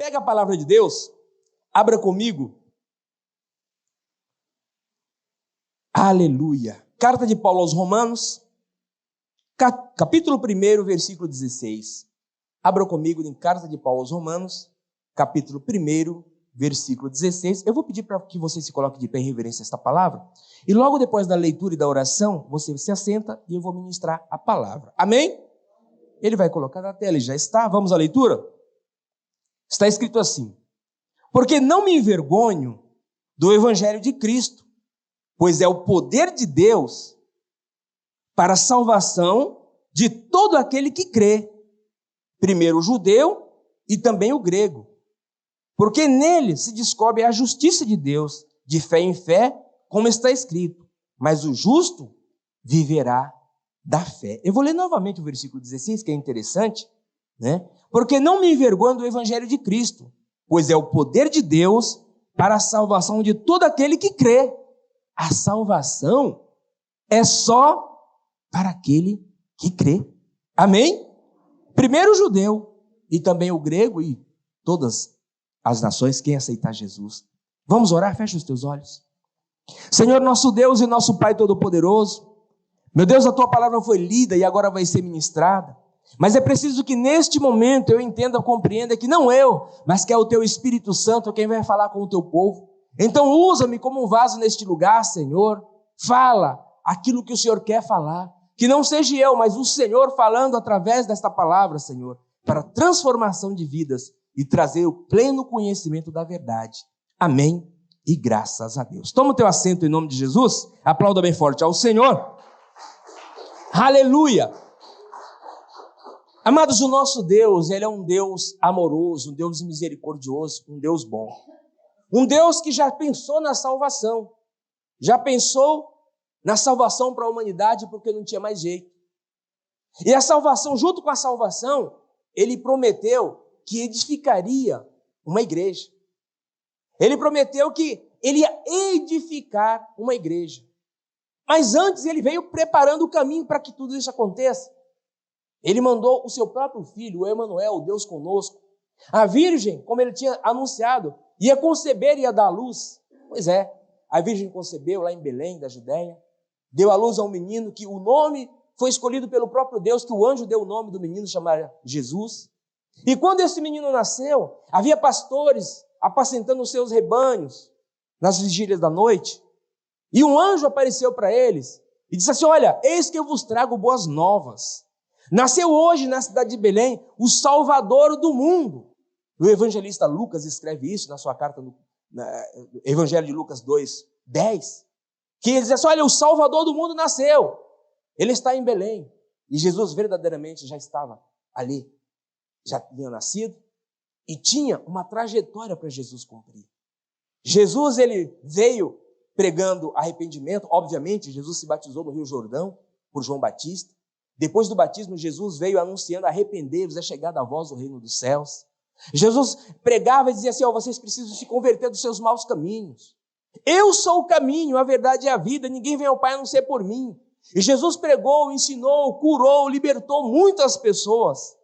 pega a palavra de Deus, abra comigo. Aleluia. Carta de Paulo aos Romanos, capítulo 1, versículo 16. Abra comigo em Carta de Paulo aos Romanos, capítulo 1, versículo 16. Eu vou pedir para que você se coloque de pé em reverência a esta palavra. E logo depois da leitura e da oração, você se assenta e eu vou ministrar a palavra. Amém? Ele vai colocar na tela e já está. Vamos à leitura? Está escrito assim: porque não me envergonho do evangelho de Cristo, pois é o poder de Deus para a salvação de todo aquele que crê, primeiro o judeu e também o grego. Porque nele se descobre a justiça de Deus, de fé em fé, como está escrito, mas o justo viverá da fé. Eu vou ler novamente o versículo 16, que é interessante, né? Porque não me envergonho do evangelho de Cristo, pois é o poder de Deus para a salvação de todo aquele que crê. A salvação é só para aquele que crê. Amém? Primeiro o judeu e também o grego e todas as nações, quem aceitar Jesus. Vamos orar? Fecha os teus olhos. Senhor, nosso Deus e nosso Pai Todo-Poderoso, meu Deus, a Tua palavra foi lida e agora vai ser ministrada, mas é preciso que neste momento eu entenda, compreenda que não eu, mas que é o Teu Espírito Santo quem vai falar com o Teu povo. Então usa-me como um vaso neste lugar, Senhor. Fala aquilo que o Senhor quer falar, que não seja eu, mas o Senhor falando através desta palavra, Senhor, para transformação de vidas e trazer o pleno conhecimento da verdade. Amém e graças a Deus. Toma o teu assento em nome de Jesus. Aplauda bem forte ao Senhor. Aleluia. Amados, o nosso Deus, Ele é um Deus amoroso, um Deus misericordioso, um Deus bom. Um Deus que já pensou na salvação. Já pensou na salvação para a humanidade porque não tinha mais jeito. E a salvação, junto com a salvação, Ele prometeu que edificaria uma igreja. Ele prometeu que Ele ia edificar uma igreja. Mas antes Ele veio preparando o caminho para que tudo isso aconteça. Ele mandou o seu próprio filho, o Emanuel, o Deus conosco. A virgem, como Ele tinha anunciado, ia conceber e ia dar à luz. Pois é, a virgem concebeu lá em Belém, da Judéia, deu à luz a um menino que o nome foi escolhido pelo próprio Deus, que o anjo deu o nome do menino, chamado Jesus. E quando esse menino nasceu, havia pastores apacentando os seus rebanhos nas vigílias da noite. E um anjo apareceu para eles e disse assim: olha, eis que eu vos trago boas novas. Nasceu hoje na cidade de Belém o Salvador do mundo. O evangelista Lucas escreve isso na sua carta, no Evangelho de Lucas 2:10, que ele diz assim: olha, o Salvador do mundo nasceu. Ele está em Belém. E Jesus verdadeiramente já estava ali. Já tinha nascido e tinha uma trajetória para Jesus cumprir. Jesus, ele veio pregando arrependimento. Obviamente, Jesus se batizou no Rio Jordão por João Batista. Depois do batismo, Jesus veio anunciando: arrependei-vos, é chegada a vós o reino dos céus. Jesus pregava e dizia assim: vocês precisam se converter dos seus maus caminhos. Eu sou o caminho, a verdade e a vida, ninguém vem ao Pai a não ser por mim. E Jesus pregou, ensinou, curou, libertou muitas pessoas.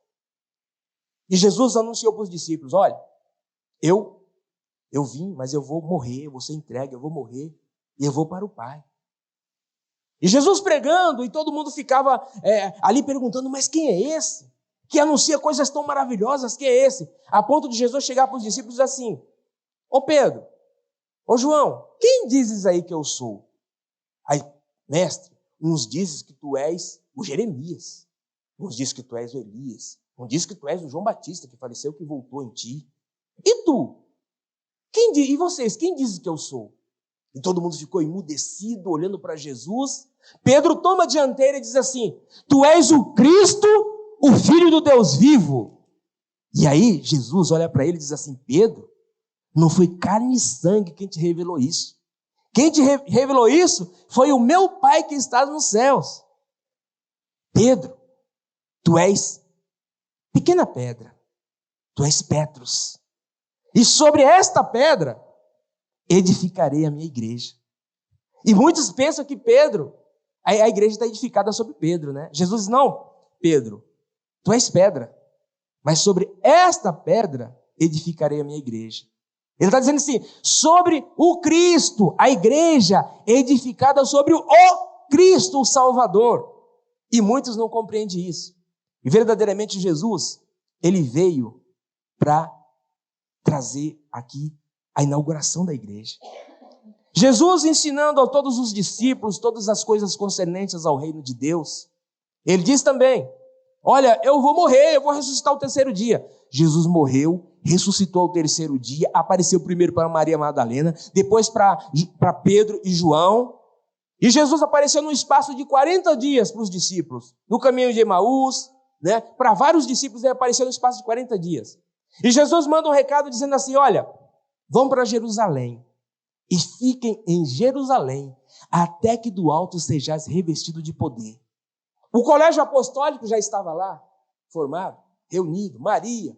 E Jesus anunciou para os discípulos: olha, eu vim, mas eu vou morrer, eu vou ser entregue, eu vou morrer e eu vou para o Pai. E Jesus pregando, e todo mundo ficava ali perguntando: mas quem é esse que anuncia coisas tão maravilhosas? Quem é esse? A ponto de Jesus chegar para os discípulos assim: ô Pedro, ô João, quem dizes aí que eu sou? Aí, mestre, uns dizem que tu és o Jeremias, uns dizem que tu és o Elias, uns dizem que tu és o João Batista, que faleceu, que voltou em ti. E tu? E vocês, quem dizem que eu sou? E todo mundo ficou emudecido, olhando para Jesus. Pedro toma a dianteira e diz assim: tu és o Cristo, o Filho do Deus vivo. E aí Jesus olha para ele e diz assim: Pedro, não foi carne e sangue quem te revelou isso. Quem te revelou isso foi o meu Pai que está nos céus. Pedro, tu és pequena pedra, tu és Petros. E sobre esta pedra edificarei a minha igreja. E muitos pensam que Pedro, a igreja está edificada sobre Pedro, né? Jesus diz: não, Pedro, tu és pedra, mas sobre esta pedra edificarei a minha igreja. Ele está dizendo assim, sobre o Cristo, a igreja é edificada sobre o Cristo, o Salvador. E muitos não compreendem isso. E verdadeiramente Jesus, ele veio para trazer aqui a inauguração da igreja. Jesus ensinando a todos os discípulos todas as coisas concernentes ao reino de Deus. Ele diz também, olha, eu vou morrer, eu vou ressuscitar o terceiro dia. Jesus morreu, ressuscitou ao terceiro dia, apareceu primeiro para Maria Madalena, depois para Pedro e João. E Jesus apareceu num espaço de 40 dias para os discípulos. No caminho de Emaús, né? Para vários discípulos ele apareceu no espaço de 40 dias. E Jesus manda um recado dizendo assim, olha, vão para Jerusalém e fiquem em Jerusalém até que do alto sejais revestido de poder. O colégio apostólico já estava lá, formado, reunido, Maria,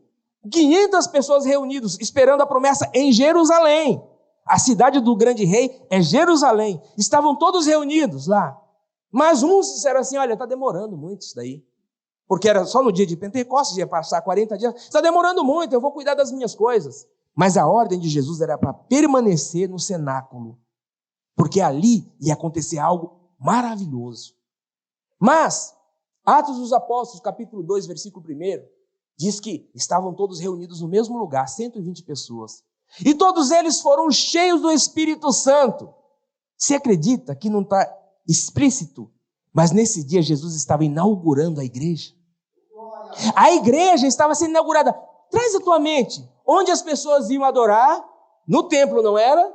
500 pessoas reunidas, esperando a promessa em Jerusalém. A cidade do grande rei é Jerusalém. Estavam todos reunidos lá. Mas uns disseram assim, olha, está demorando muito isso daí. Porque era só no dia de Pentecostes, ia passar 40 dias. Está demorando muito, eu vou cuidar das minhas coisas. Mas a ordem de Jesus era para permanecer no cenáculo. Porque ali ia acontecer algo maravilhoso. Mas, Atos dos Apóstolos, capítulo 2, versículo 1, diz que estavam todos reunidos no mesmo lugar, 120 pessoas. E todos eles foram cheios do Espírito Santo. Você acredita que não está explícito? Mas nesse dia Jesus estava inaugurando a igreja. A igreja estava sendo inaugurada. Traz a tua mente. Onde as pessoas iam adorar? No templo, não era?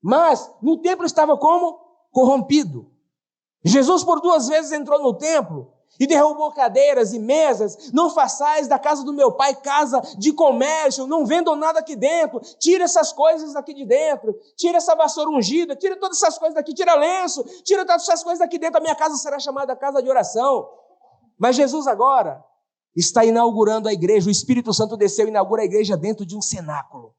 Mas no templo estava como? Corrompido. Jesus por 2 vezes entrou no templo e derrubou cadeiras e mesas. Não façais da casa do meu pai casa de comércio, não vendam nada aqui dentro. Tira essas coisas daqui de dentro. Tira essa vassoura ungida, tira todas essas coisas daqui, tira lenço, tira todas essas coisas daqui dentro. A minha casa será chamada casa de oração. Mas Jesus agora está inaugurando a igreja. O Espírito Santo desceu e inaugura a igreja dentro de um cenáculo.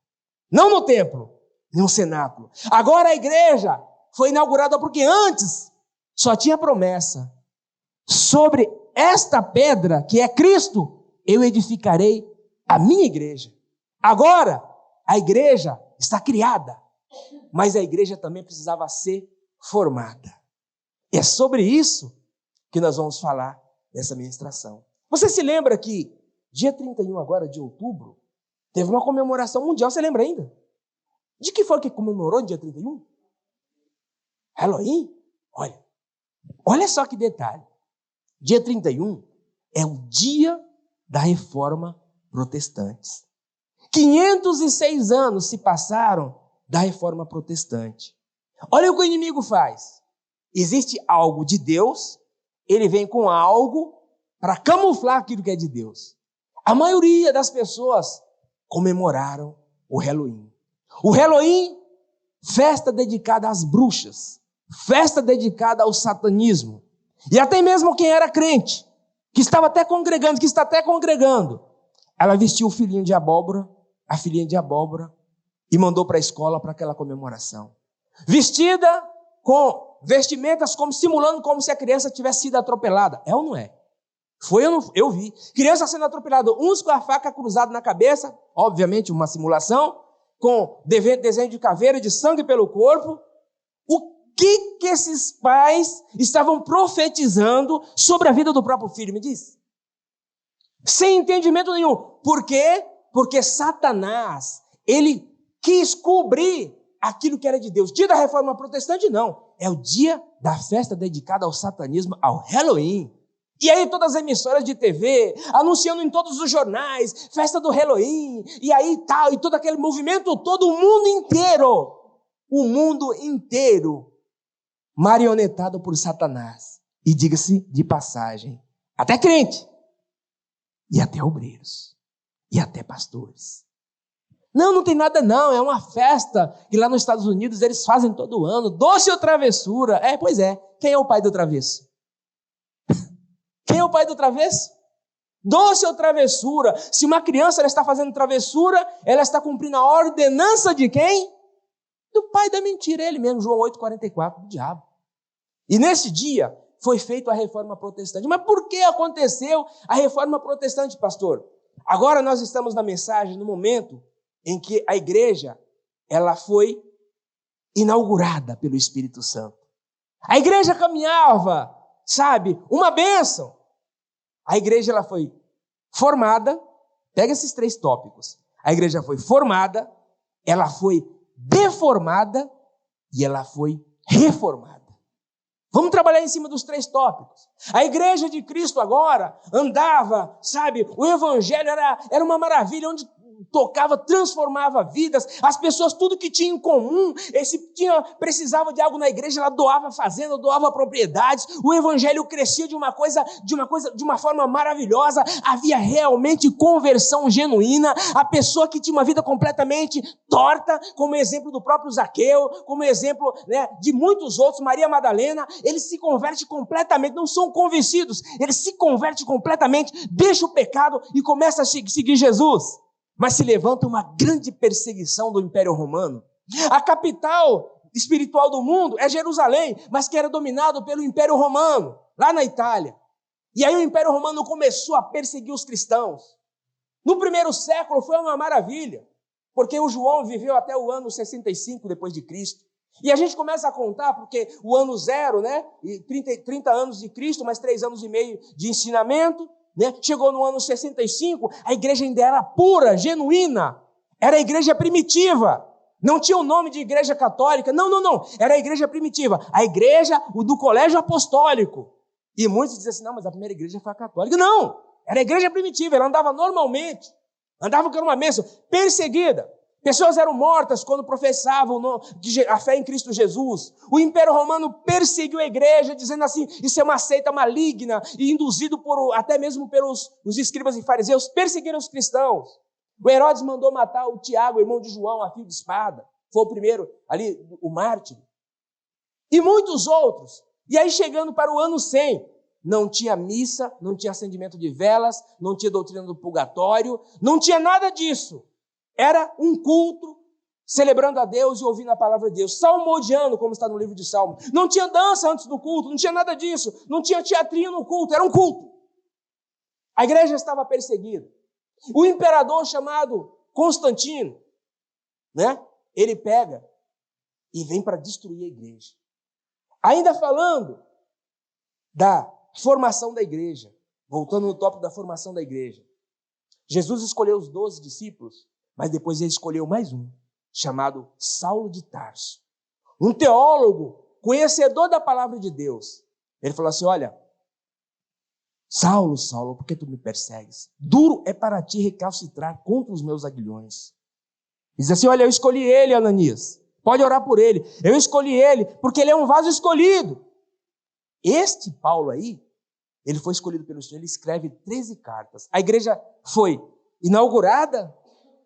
Não no templo, em um cenáculo. Agora a igreja foi inaugurada porque antes só tinha promessa. Sobre esta pedra, que é Cristo, eu edificarei a minha igreja. Agora, a igreja está criada, mas a igreja também precisava ser formada. E é sobre isso que nós vamos falar nessa ministração. Você se lembra que dia 31 agora de outubro, teve uma comemoração mundial, você lembra ainda? De que foi que comemorou no dia 31? Halloween? Olha só que detalhe. Dia 31 é o dia da Reforma Protestante. 506 anos se passaram da Reforma Protestante. Olha o que o inimigo faz. Existe algo de Deus, ele vem com algo para camuflar aquilo que é de Deus. A maioria das pessoas comemoraram o Halloween. O Halloween, festa dedicada às bruxas, festa dedicada ao satanismo. E até mesmo quem era crente, que estava até congregando, que está até congregando, ela vestiu o filhinho de abóbora, a filhinha de abóbora, e mandou para a escola para aquela comemoração. Vestida com vestimentas como simulando como se a criança tivesse sido atropelada. É ou não é? Foi ou não? Eu vi. Criança sendo atropelada, uns com a faca cruzada na cabeça, obviamente uma simulação, com desenho de caveira, de sangue pelo corpo. O que esses pais estavam profetizando sobre a vida do próprio filho? Me diz. Sem entendimento nenhum. Por quê? Porque Satanás, ele quis cobrir aquilo que era de Deus. Dia da Reforma Protestante, não. É o dia da festa dedicada ao satanismo, ao Halloween. E aí todas as emissoras de TV, anunciando em todos os jornais, festa do Halloween, e aí tal, e todo aquele movimento, todo o mundo inteiro, marionetado por Satanás. E diga-se de passagem, até crente, e até obreiros, e até pastores. Não tem nada não, é uma festa que lá nos Estados Unidos eles fazem todo ano, doce ou travessura. Pois é, quem é o pai do travesso? Quem é o pai do travesso? Doce ou travessura? Se uma criança ela está fazendo travessura, ela está cumprindo a ordenança de quem? Do pai da mentira, ele mesmo, João 8,44, do diabo. E nesse dia foi feita a Reforma Protestante. Mas por que aconteceu a Reforma Protestante, pastor? Agora nós estamos na mensagem, no momento em que a igreja, ela foi inaugurada pelo Espírito Santo. A igreja caminhava, sabe, uma bênção. A igreja, ela foi formada, pega esses 3 tópicos. A igreja foi formada, ela foi deformada e ela foi reformada. Vamos trabalhar em cima dos 3 tópicos. A igreja de Cristo agora andava, sabe, o evangelho era uma maravilha, onde tocava, transformava vidas, as pessoas, tudo que tinha em comum, precisava de algo na igreja, ela doava fazenda, doava propriedades, o evangelho crescia de uma forma maravilhosa, havia realmente conversão genuína, a pessoa que tinha uma vida completamente torta, como exemplo do próprio Zaqueu, como exemplo, né, de muitos outros, Maria Madalena, eles se convertem completamente, não são convencidos, eles se convertem completamente, deixam o pecado e começam a seguir Jesus. Mas se levanta uma grande perseguição do Império Romano. A capital espiritual do mundo é Jerusalém, mas que era dominado pelo Império Romano, lá na Itália. E aí o Império Romano começou a perseguir os cristãos. No primeiro século foi uma maravilha, porque o João viveu até o ano 65 depois de Cristo. E a gente começa a contar, porque o ano 0, né, 30 anos de Cristo, mais 3 anos e meio de ensinamento, né? Chegou no ano 65, a igreja ainda era pura, genuína, era a igreja primitiva, não tinha o nome de igreja católica, não, era a igreja primitiva, a igreja do colégio apostólico. E muitos dizem assim, não, mas a primeira igreja foi a católica. Não, era a igreja primitiva, ela andava normalmente, andava com uma bênção, perseguida. Pessoas eram mortas quando professavam a fé em Cristo Jesus. O Império Romano perseguiu a igreja, dizendo assim, isso é uma seita maligna, e induzido até mesmo pelos escribas e fariseus, perseguiram os cristãos. O Herodes mandou matar o Tiago, irmão de João, a fio de espada. Foi o primeiro, ali, o mártir. E muitos outros. E aí, chegando para o ano 100, não tinha missa, não tinha acendimento de velas, não tinha doutrina do purgatório, não tinha nada disso. Era um culto, celebrando a Deus e ouvindo a palavra de Deus, salmodiando, como está no livro de Salmos. Não tinha dança antes do culto, não tinha nada disso, não tinha teatrinho no culto, era um culto. A igreja estava perseguida. O imperador chamado Constantino, né, ele pega e vem para destruir a igreja. Ainda falando da formação da igreja, voltando no tópico da formação da igreja, Jesus escolheu os 12 discípulos, mas depois ele escolheu mais um, chamado Saulo de Tarso. Um teólogo, conhecedor da palavra de Deus. Ele falou assim, olha, Saulo, Saulo, por que tu me persegues? Duro é para ti recalcitrar contra os meus aguilhões. Diz assim, olha, eu escolhi ele, Ananias. Pode orar por ele. Eu escolhi ele, porque ele é um vaso escolhido. Este Paulo aí, ele foi escolhido pelo Senhor, ele escreve 13 cartas. A igreja foi inaugurada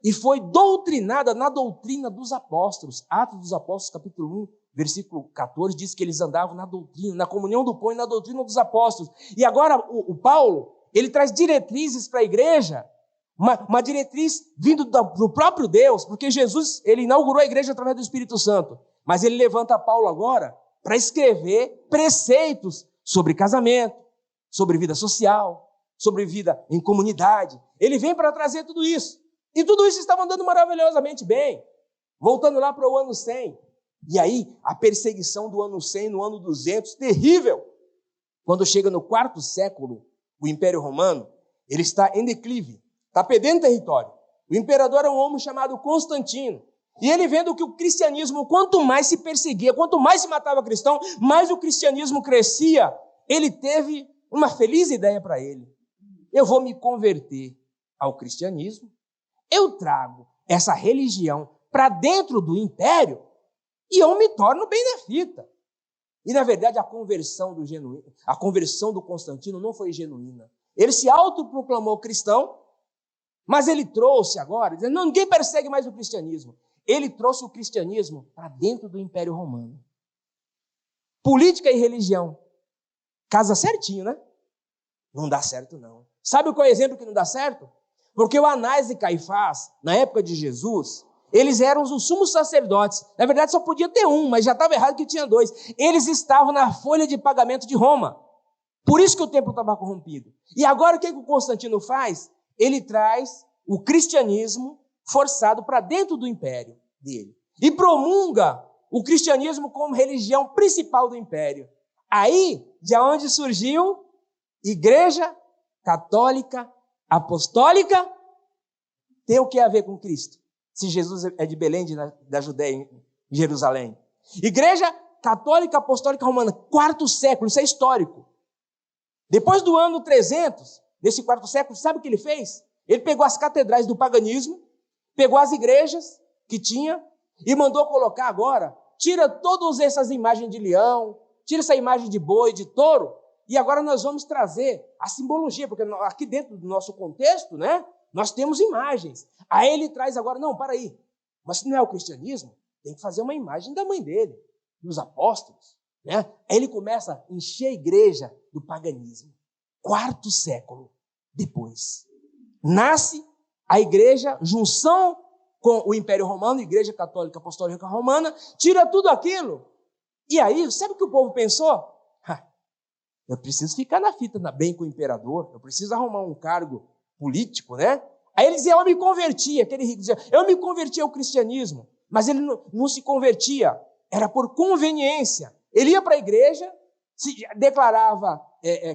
e foi doutrinada na doutrina dos apóstolos. Atos dos Apóstolos, capítulo 1, versículo 14, diz que eles andavam na doutrina, na comunhão do pão e na doutrina dos apóstolos. E agora o Paulo, ele traz diretrizes para a igreja, uma diretriz vindo do próprio Deus, porque Jesus, ele inaugurou a igreja através do Espírito Santo. Mas ele levanta Paulo agora para escrever preceitos sobre casamento, sobre vida social, sobre vida em comunidade. Ele vem para trazer tudo isso. E tudo isso estava andando maravilhosamente bem. Voltando lá para o ano 100. E aí, a perseguição do ano 100, no ano 200, terrível. Quando chega no 4º século, o Império Romano, ele está em declive, está perdendo território. O imperador é um homem chamado Constantino. E ele vendo que o cristianismo, quanto mais se perseguia, quanto mais se matava cristão, mais o cristianismo crescia. Ele teve uma feliz ideia para ele. Eu vou me converter ao cristianismo. Eu trago essa religião para dentro do império e eu me torno benefita. E, na verdade, a conversão do Constantino não foi genuína. Ele se autoproclamou cristão, mas ele trouxe agora, dizendo, não, ninguém persegue mais o cristianismo. Ele trouxe o cristianismo para dentro do Império Romano. Política e religião. Casa certinho, né? Não dá certo, não. Sabe qual é o exemplo que não dá certo? Porque o Anás e Caifás, na época de Jesus, eles eram os sumos sacerdotes. Na verdade, só podia ter um, mas já estava errado que tinha 2. Eles estavam na folha de pagamento de Roma. Por isso que o templo estava corrompido. E agora o que o Constantino faz? ele traz o cristianismo forçado para dentro do império dele. E promulga o cristianismo como religião principal do império. Aí, de onde surgiu Igreja Católica Apostólica, tem o que a ver com Cristo? Se Jesus é de Belém, da Judéia, em Jerusalém. Igreja Católica Apostólica Romana, 4º século, isso é histórico. Depois do ano 300, nesse 4º século, sabe o que ele fez? Ele pegou as catedrais do paganismo, pegou as igrejas que tinha e mandou colocar agora, tira todas essas imagens de leão, tira essa imagem de boi, de touro, e agora nós vamos trazer a simbologia, porque aqui dentro do nosso contexto, né, nós temos imagens. Aí ele traz agora, não, para aí, mas se não é o cristianismo, tem que fazer uma imagem da mãe dele, dos apóstolos, né? Aí ele começa a encher a igreja do paganismo. 4º século depois, nasce a igreja, junção com o Império Romano, Igreja Católica Apostólica Romana, tira tudo aquilo. E aí, sabe o que o povo pensou? Eu preciso ficar na fita, bem com o imperador, eu preciso arrumar um cargo político, né? Aí ele dizia, eu me converti, aquele rico dizia, eu me converti ao cristianismo, mas ele não se convertia, era por conveniência. Ele ia para a igreja, se declarava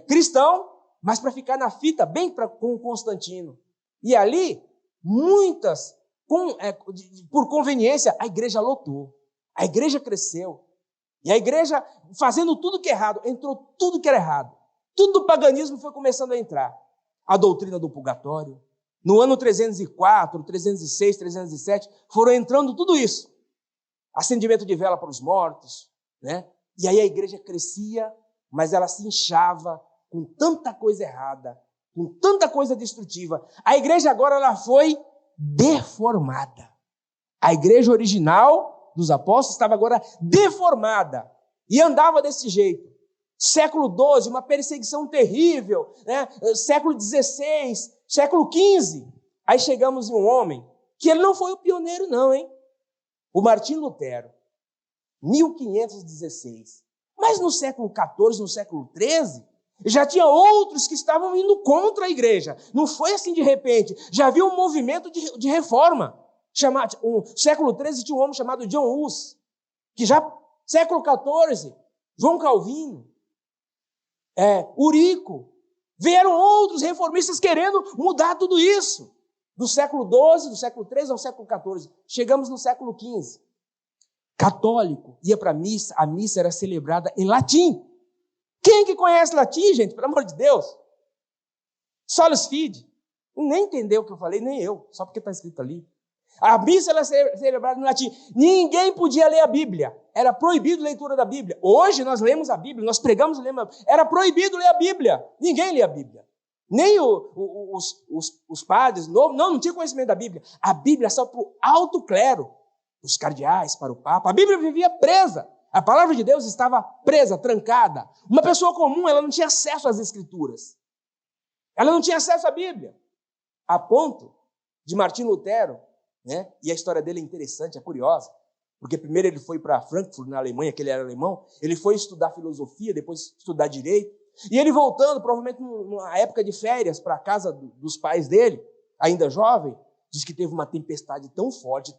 cristão, mas para ficar na fita, bem com Constantino. E ali, muitas, por conveniência, a igreja lotou, a igreja cresceu. E a igreja, fazendo tudo que é errado, entrou tudo que era errado. Tudo do paganismo foi começando a entrar. A doutrina do purgatório. No ano 304, 306, 307, foram entrando tudo isso. Acendimento de vela para os mortos, né? E aí a igreja crescia, mas ela se inchava com tanta coisa errada, com tanta coisa destrutiva. A igreja agora ela foi deformada. A igreja original dos apóstolos estava agora deformada e andava desse jeito. Século XII, uma perseguição terrível, né? Século XVI, século XV. Aí chegamos em um homem que ele não foi o pioneiro não, hein? O Martim Lutero, 1516. Mas no século XIV, no século XIII, já tinha outros que estavam indo contra a igreja. Não foi assim de repente. Já havia um movimento de reforma. No século XIII tinha um homem chamado John Hus, que já, século XIV, João Calvino, Urico, vieram outros reformistas querendo mudar tudo isso. Do século XII, do século XIII ao século XIV. Chegamos no século XV. Católico ia para a missa era celebrada em latim. Quem que conhece latim, gente? Pelo amor de Deus. Solus Fide. Nem entendeu o que eu falei, nem eu, só porque está escrito ali. A missa era celebrada em latim. Ninguém podia ler a Bíblia. Era proibido a leitura da Bíblia. Hoje nós lemos a Bíblia, nós pregamos e lemos a Bíblia. Era proibido ler a Bíblia. Ninguém lia a Bíblia. Nem os padres, não tinha conhecimento da Bíblia. A Bíblia só para o alto clero, os cardeais, para o Papa. A Bíblia vivia presa. A palavra de Deus estava presa, trancada. Uma pessoa comum, ela não tinha acesso às Escrituras. Ela não tinha acesso à Bíblia. A ponto de Martim Lutero, né? E a história dele é interessante, é curiosa, porque primeiro ele foi para Frankfurt, na Alemanha, que ele era alemão, ele foi estudar filosofia, depois estudar direito, e ele voltando, provavelmente numa época de férias, para a casa dos pais dele, ainda jovem, diz que teve uma tempestade tão forte,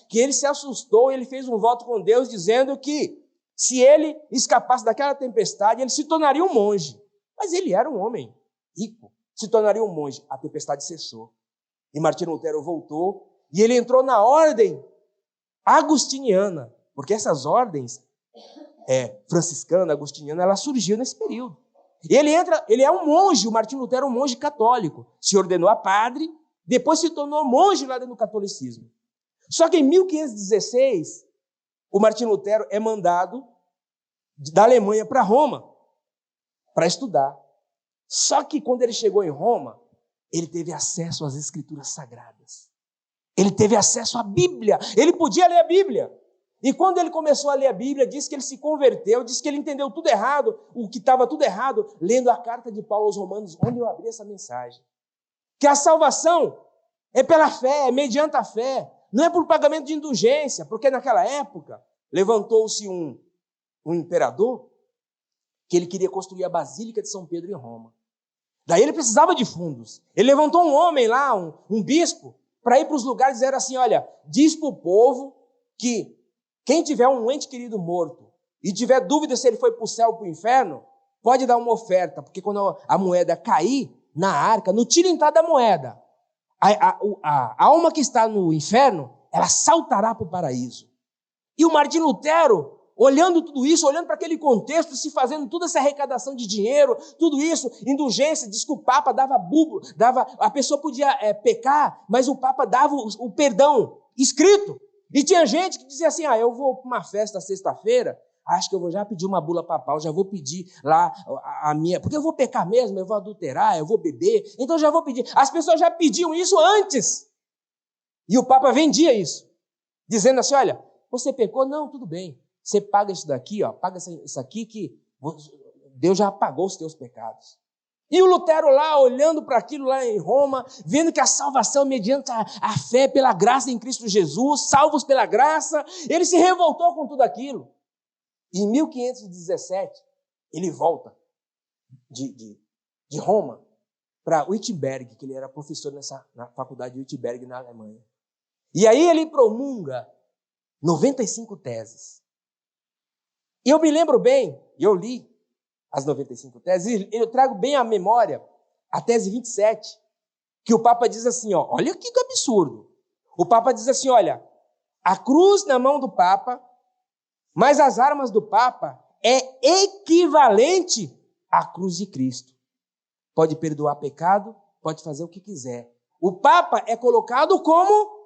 que ele se assustou e ele fez um voto com Deus, dizendo que se ele escapasse daquela tempestade, ele se tornaria um monge. Mas ele era um homem rico, se tornaria um monge. A tempestade cessou. E Martim Lutero voltou, e ele entrou na ordem agostiniana, porque essas ordens franciscana, agostiniana, ela surgiu nesse período. E ele é um monge, o Martim Lutero é um monge católico, se ordenou a padre, depois se tornou monge lá dentro do catolicismo. Só que em 1516, o Martim Lutero é mandado da Alemanha para Roma, para estudar. Só que quando ele chegou em Roma, ele teve acesso às Escrituras Sagradas. Ele teve acesso à Bíblia. Ele podia ler a Bíblia. E quando ele começou a ler a Bíblia, diz que ele se converteu, diz que ele entendeu tudo errado, o que estava tudo errado, lendo a carta de Paulo aos Romanos, onde eu abri essa mensagem. Que a salvação é pela fé, é mediante a fé, não é por pagamento de indulgência, porque naquela época levantou-se um imperador que ele queria construir a Basílica de São Pedro em Roma. Daí ele precisava de fundos. Ele levantou um homem lá, um bispo, para ir para os lugares e dizer assim, olha, diz para o povo que quem tiver um ente querido morto e tiver dúvida se ele foi para o céu ou para o inferno, pode dar uma oferta, porque quando a moeda cair na arca, no tilintar da moeda, a alma que está no inferno, ela saltará para o paraíso. E o Martim Lutero, olhando tudo isso, olhando para aquele contexto, se fazendo toda essa arrecadação de dinheiro, tudo isso, indulgência, diz que o Papa dava bulbo, a pessoa podia pecar, mas o Papa dava o perdão escrito. E tinha gente que dizia assim, eu vou para uma festa sexta-feira, acho que eu vou já pedir uma bula papal, já vou pedir lá a minha, porque eu vou pecar mesmo, eu vou adulterar, eu vou beber, então já vou pedir. As pessoas já pediam isso antes. E o Papa vendia isso, dizendo assim, olha, você pecou? Não, tudo bem. Você paga isso daqui, paga isso aqui que Deus já apagou os teus pecados. E o Lutero lá, olhando para aquilo lá em Roma, vendo que a salvação mediante a fé pela graça em Cristo Jesus, salvos pela graça, ele se revoltou com tudo aquilo. E em 1517, ele volta de Roma para Wittenberg, que ele era professor na faculdade de Wittenberg, na Alemanha. E aí ele promulga 95 teses. E eu me lembro bem, eu li as 95 teses, e eu trago bem à memória a tese 27, que o Papa diz assim, olha que absurdo. O Papa diz assim, olha, a cruz na mão do Papa, mas as armas do Papa é equivalente à cruz de Cristo. Pode perdoar pecado, pode fazer o que quiser. O Papa é colocado como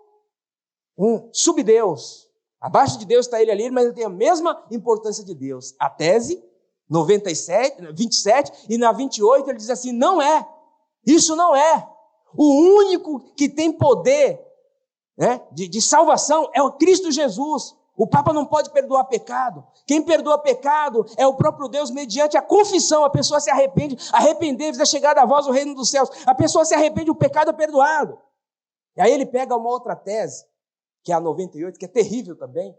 um subdeus. Abaixo de Deus está ele ali, mas ele tem a mesma importância de Deus. A tese 27, e na 28 ele diz assim, não é. Isso não é. O único que tem poder de salvação é o Cristo Jesus. O Papa não pode perdoar pecado. Quem perdoa pecado é o próprio Deus mediante a confissão. A pessoa se arrepende. Arrependei-vos é chegada a vós o reino dos céus. A pessoa se arrepende, o pecado é perdoado. E aí ele pega uma outra tese, que é a 98, que é terrível também,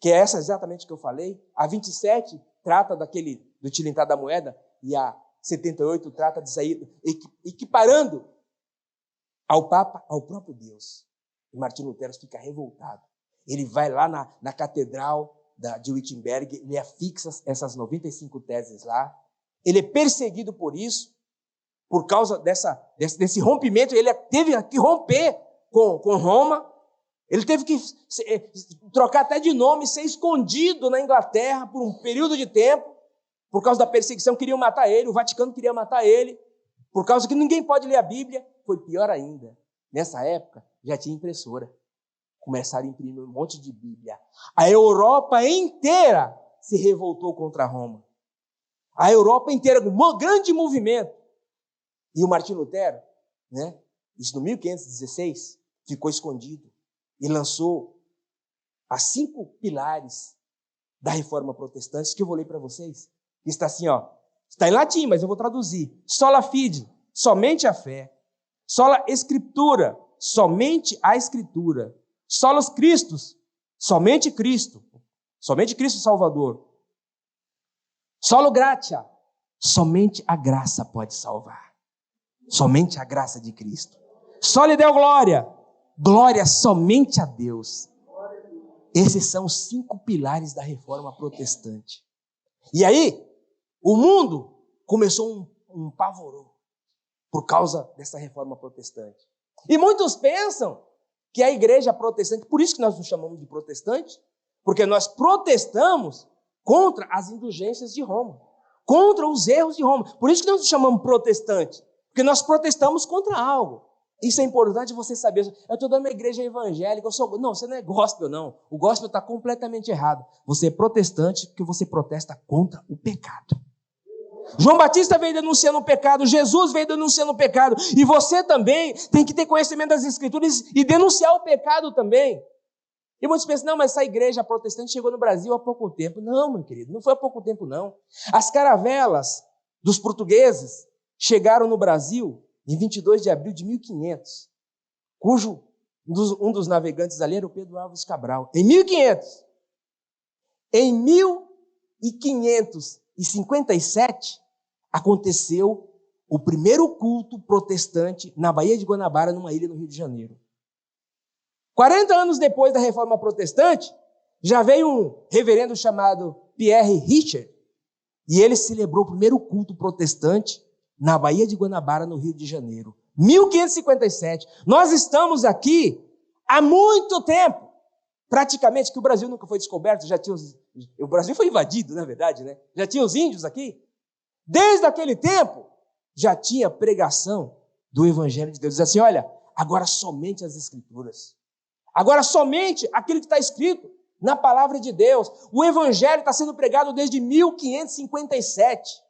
que é essa exatamente que eu falei. A 27 trata do tilintar da moeda, e a 78 trata disso aí, equiparando ao Papa, ao próprio Deus. E Martim Lutero fica revoltado. Ele vai lá na catedral de Wittenberg, ele afixa essas 95 teses lá. Ele é perseguido por isso, por causa desse rompimento. Ele teve que romper com Roma. Ele teve que trocar até de nome, ser escondido na Inglaterra por um período de tempo, por causa da perseguição. Queriam matar ele, o Vaticano queria matar ele, por causa que ninguém pode ler a Bíblia. Foi pior ainda. Nessa época, já tinha impressora. Começaram a imprimir um monte de Bíblia. A Europa inteira se revoltou contra Roma. A Europa inteira, um grande movimento. E o Martim Lutero, isso no 1516, ficou escondido e lançou as 5 pilares da Reforma Protestante, que eu vou ler para vocês. Está assim, está em latim, mas eu vou traduzir. Sola fide, somente a fé. Sola Scriptura, somente a Escritura. Solos Christus, somente Cristo Salvador. Solo gratia, somente a graça pode salvar. Somente a graça de Cristo. Soli Deo glória, glória somente a Deus. Esses são os 5 pilares da Reforma Protestante. E aí, o mundo começou um pavor por causa dessa Reforma Protestante. E muitos pensam que a igreja protestante, por isso que nós nos chamamos de protestante, porque nós protestamos contra as indulgências de Roma, contra os erros de Roma. Por isso que nós nos chamamos protestante, porque nós protestamos contra algo. Isso é importante você saber. Eu estou dando uma igreja evangélica, não, você não é gospel, não. O gospel está completamente errado. Você é protestante porque você protesta contra o pecado. João Batista veio denunciando o pecado, Jesus veio denunciando o pecado, e você também tem que ter conhecimento das Escrituras e denunciar o pecado também. E muitos pensam, não, mas essa igreja protestante chegou no Brasil há pouco tempo. Não, meu querido, não foi há pouco tempo, não. As caravelas dos portugueses chegaram no Brasil em 22 de abril de 1500, cujo um dos navegantes ali era o Pedro Álvares Cabral. Em 1500. Em 1557, aconteceu o primeiro culto protestante na Baía de Guanabara, numa ilha no Rio de Janeiro. 40 anos depois da Reforma Protestante, já veio um reverendo chamado Pierre Richer, e ele celebrou o primeiro culto protestante na Baía de Guanabara, no Rio de Janeiro. 1557. Nós estamos aqui há muito tempo. Praticamente, que o Brasil nunca foi descoberto, o Brasil foi invadido, na verdade, né? Já tinha os índios aqui. Desde aquele tempo, já tinha pregação do Evangelho de Deus. Diz assim, olha, agora somente as Escrituras. Agora somente aquilo que está escrito na Palavra de Deus. O Evangelho está sendo pregado desde 1557.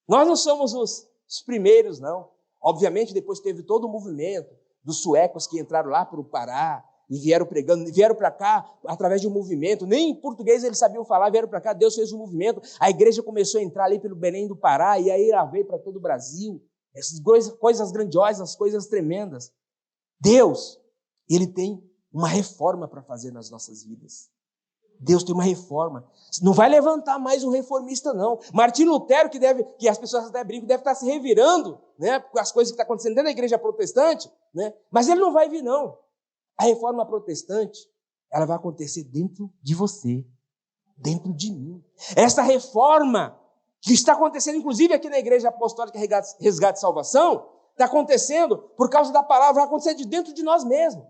Nós não somos os primeiros, não. Obviamente, depois teve todo o movimento dos suecos que entraram lá para o Pará, e vieram pregando, vieram para cá através de um movimento, nem em português eles sabiam falar, vieram para cá, Deus fez um movimento, a igreja começou a entrar ali pelo Belém do Pará, e aí ela veio para todo o Brasil, essas coisas grandiosas, coisas tremendas. Deus, Ele tem uma reforma para fazer nas nossas vidas. Deus tem uma reforma. Não vai levantar mais um reformista, não. Martinho Lutero, que as pessoas até brincam, deve estar se revirando, né, com as coisas que estão acontecendo dentro da igreja protestante, né, mas ele não vai vir, não. A reforma protestante, ela vai acontecer dentro de você, dentro de mim. Essa reforma que está acontecendo, inclusive aqui na Igreja Apostólica Resgate e Salvação, está acontecendo por causa da palavra, vai acontecer de dentro de nós mesmos.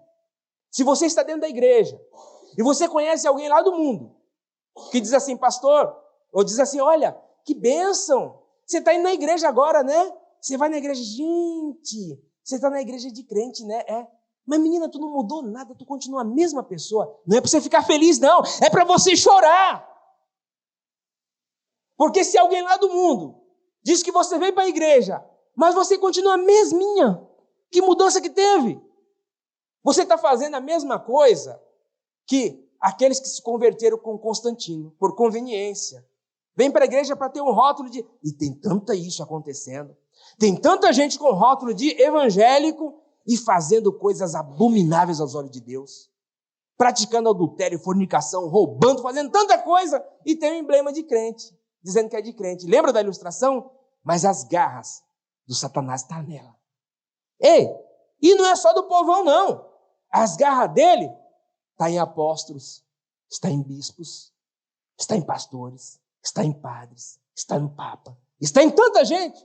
Se você está dentro da igreja e você conhece alguém lá do mundo que diz assim, pastor, ou diz assim, olha, que bênção, você está indo na igreja agora, né? Você vai na igreja, gente, você está na igreja de crente, né? Mas menina, tu não mudou nada, tu continua a mesma pessoa. Não é para você ficar feliz, não. É para você chorar. Porque se alguém lá do mundo diz que você veio para a igreja, mas você continua a mesminha, que mudança que teve? Você está fazendo a mesma coisa que aqueles que se converteram com Constantino, por conveniência. Vem para a igreja para ter um rótulo de... E tem tanta isso acontecendo. Tem tanta gente com rótulo de evangélico e fazendo coisas abomináveis aos olhos de Deus, praticando adultério, fornicação, roubando, fazendo tanta coisa, e tem um emblema de crente, dizendo que é de crente. Lembra da ilustração? Mas as garras do Satanás estão nela. Ei, e não é só do povão, não. As garras dele estão em apóstolos, está em bispos, está em pastores, está em padres, está no Papa, está em tanta gente.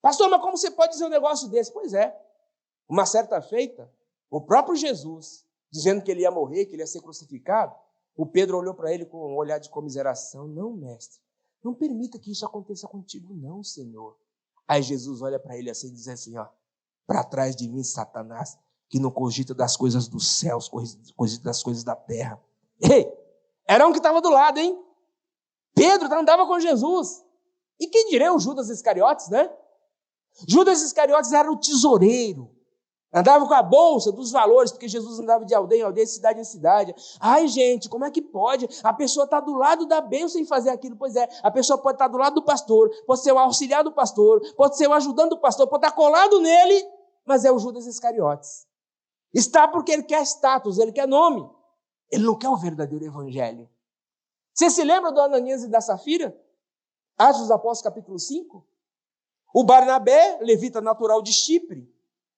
Pastor, mas como você pode dizer um negócio desse? Pois é. Uma certa feita, o próprio Jesus, dizendo que ele ia morrer, que ele ia ser crucificado, o Pedro olhou para ele com um olhar de comiseração. Não, mestre, não permita que isso aconteça contigo, não, Senhor. Aí Jesus olha para ele assim e diz assim, ó, para trás de mim, Satanás, que não cogita das coisas dos céus, cogita das coisas da terra. Ei, era um que estava do lado, hein? Pedro andava com Jesus. E quem diria o Judas Iscariotes, né? Judas Iscariotes era o tesoureiro. Andava com a bolsa dos valores, porque Jesus andava de aldeia em aldeia, de cidade em cidade. Ai, gente, como é que pode? A pessoa está do lado da bênção em fazer aquilo. Pois é, a pessoa pode estar do lado do pastor, pode ser o auxiliar do pastor, pode ser o ajudante do pastor, pode estar colado nele, mas é o Judas Iscariotes. Está porque ele quer status, ele quer nome. Ele não quer o verdadeiro evangelho. Você se lembra do Ananias e da Safira? Atos dos Apóstolos, capítulo 5? O Barnabé, levita natural de Chipre,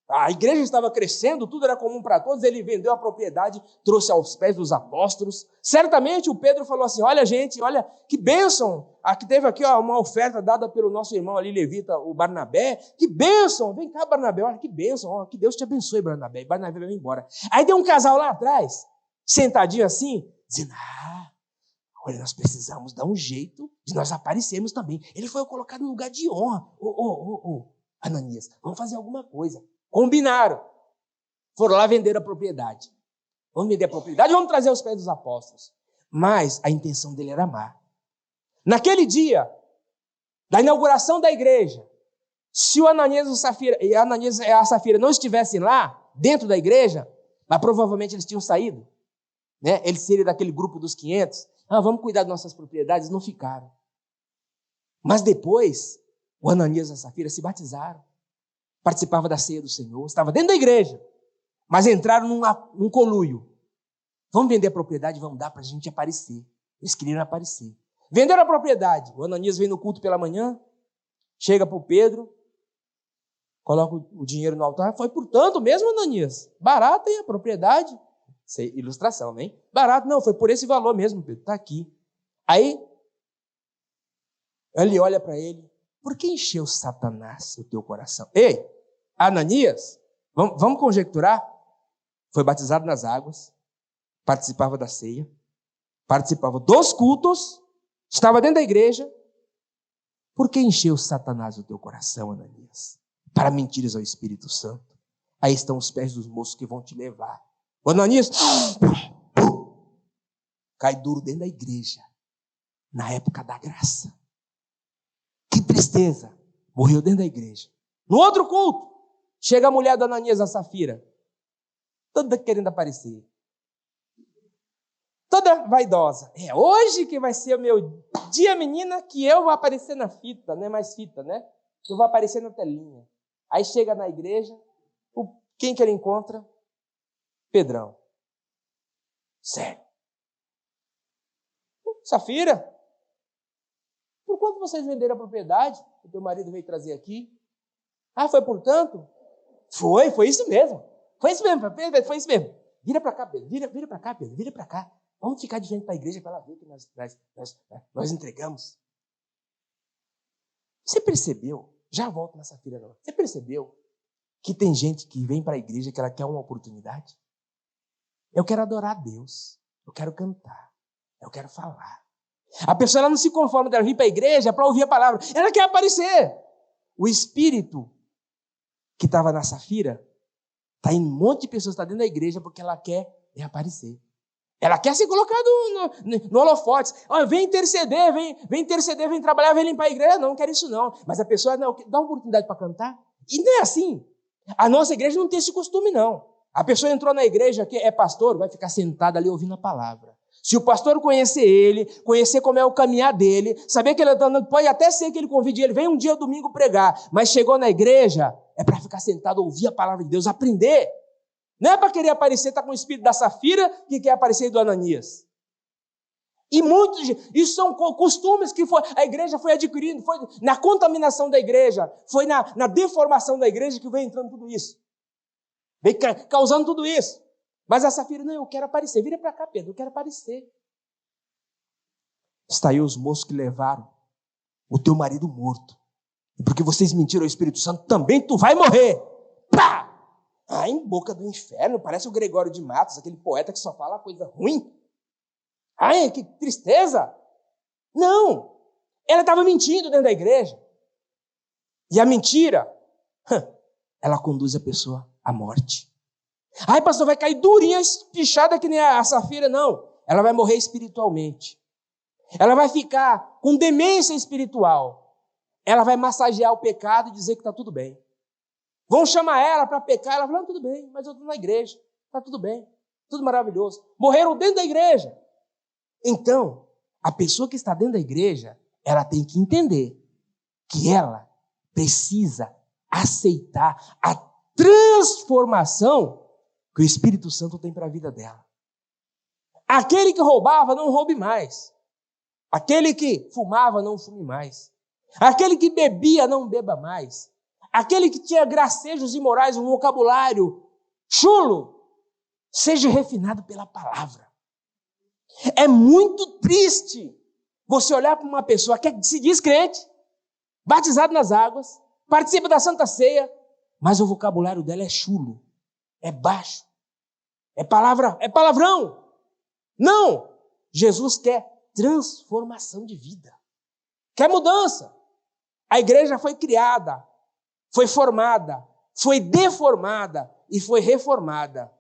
a igreja estava crescendo, tudo era comum para todos, ele vendeu a propriedade, trouxe aos pés dos apóstolos. Certamente o Pedro falou assim, olha gente, olha que bênção, aqui teve aqui ó, uma oferta dada pelo nosso irmão ali levita, o Barnabé, que bênção, vem cá Barnabé, olha que bênção, ó, que Deus te abençoe Barnabé, e Barnabé vai embora. Aí tem um casal lá atrás, sentadinho assim, dizendo, olha, nós precisamos dar um jeito de nós aparecermos também. Ele foi colocado no lugar de honra. Ananias, vamos fazer alguma coisa. Combinaram. Foram lá vender a propriedade. Vamos vender a propriedade, vamos trazer aos pés dos apóstolos. Mas a intenção dele era má. Naquele dia, da inauguração da igreja, se o Ananias e a Safira não estivessem lá, dentro da igreja, mas provavelmente eles tinham saído, né? Eles seriam daquele grupo dos 500, vamos cuidar das nossas propriedades, não ficaram. Mas depois, o Ananias e a Safira se batizaram, participavam da ceia do Senhor, estava dentro da igreja, mas entraram num conluio. Vamos vender a propriedade, vamos dar para a gente aparecer. Eles queriam aparecer. Venderam a propriedade. O Ananias veio no culto pela manhã, chega para o Pedro, coloca o dinheiro no altar. Foi por tanto mesmo, Ananias? Barato, hein, a propriedade? Isso é ilustração, né? Barato, não, foi por esse valor mesmo, Pedro, está aqui. Aí, ele olha para ele, por que encheu Satanás o teu coração? Ei, Ananias, vamos conjecturar? Foi batizado nas águas, participava da ceia, participava dos cultos, estava dentro da igreja. Por que encheu Satanás o teu coração, Ananias? Para mentires ao Espírito Santo. Aí estão os pés dos moços que vão te levar. O Ananias cai duro dentro da igreja, na época da graça. Que tristeza, morreu dentro da igreja. No outro culto, chega a mulher do Ananias, a Safira, toda querendo aparecer, toda vaidosa. É hoje que vai ser o meu dia, menina, que eu vou aparecer na fita, não é mais fita, né? Eu vou aparecer na telinha. Aí chega na igreja, quem que ele encontra? Pedrão. Sério. Safira, por quanto vocês venderam a propriedade que o teu marido veio trazer aqui? Ah, foi por tanto? Foi isso mesmo. Foi isso mesmo, foi isso mesmo. Vira para cá, Pedro, vira para cá, Pedro, vira para cá. Vamos ficar de frente para a igreja para ela ver que nós entregamos. Você percebeu? Já volto na Safira não. Você percebeu que tem gente que vem para a igreja que ela quer uma oportunidade? Eu quero adorar a Deus. Eu quero cantar. Eu quero falar. A pessoa ela não se conforma dela vir para a igreja para ouvir a palavra. Ela quer aparecer. O espírito que estava na Safira está em um monte de pessoas que está dentro da igreja porque ela quer aparecer. Ela quer ser colocada no holofote. Olha, vem interceder, vem trabalhar, vem limpar a igreja. Não quero isso não. Mas a pessoa não, dá uma oportunidade para cantar. E não é assim. A nossa igreja não tem esse costume não. A pessoa entrou na igreja, que é pastor, vai ficar sentado ali ouvindo a palavra. Se o pastor conhecer ele, conhecer como é o caminhar dele, saber que ele está andando, pode até ser que ele convide ele, vem um dia domingo pregar, mas chegou na igreja, é para ficar sentado, ouvir a palavra de Deus, aprender. Não é para querer aparecer, está com o espírito da Safira, que quer aparecer do Ananias. E isso são costumes que a igreja foi adquirindo, foi na contaminação da igreja, foi na deformação da igreja que veio entrando tudo isso. Veio causando tudo isso. Mas a Safira, não, eu quero aparecer. Vira para cá, Pedro, eu quero aparecer. Está aí os moços que levaram o teu marido morto. E porque vocês mentiram ao Espírito Santo, também tu vai morrer. Pá! Ah, em boca do inferno, parece o Gregório de Matos, aquele poeta que só fala coisa ruim. Ai, que tristeza. Não, ela estava mentindo dentro da igreja. E a mentira, ela conduz a pessoa à morte. Ai, pastor, vai cair durinha, espichada que nem a Safira. Não, ela vai morrer espiritualmente. Ela vai ficar com demência espiritual. Ela vai massagear o pecado e dizer que está tudo bem. Vão chamar ela para pecar, ela fala, não, tudo bem, mas eu estou na igreja, está tudo bem, tudo maravilhoso. Morreram dentro da igreja. Então, a pessoa que está dentro da igreja, ela tem que entender que ela precisa aceitar a transformação que o Espírito Santo tem para a vida dela. Aquele que roubava, não roube mais. Aquele que fumava, não fume mais. Aquele que bebia, não beba mais. Aquele que tinha gracejos imorais, um vocabulário chulo, seja refinado pela palavra. É muito triste você olhar para uma pessoa que se diz crente, batizado nas águas, participa da Santa Ceia, mas o vocabulário dela é chulo, é baixo, é palavrão. Não! Jesus quer transformação de vida, quer mudança. A igreja foi criada, foi formada, foi deformada e foi reformada,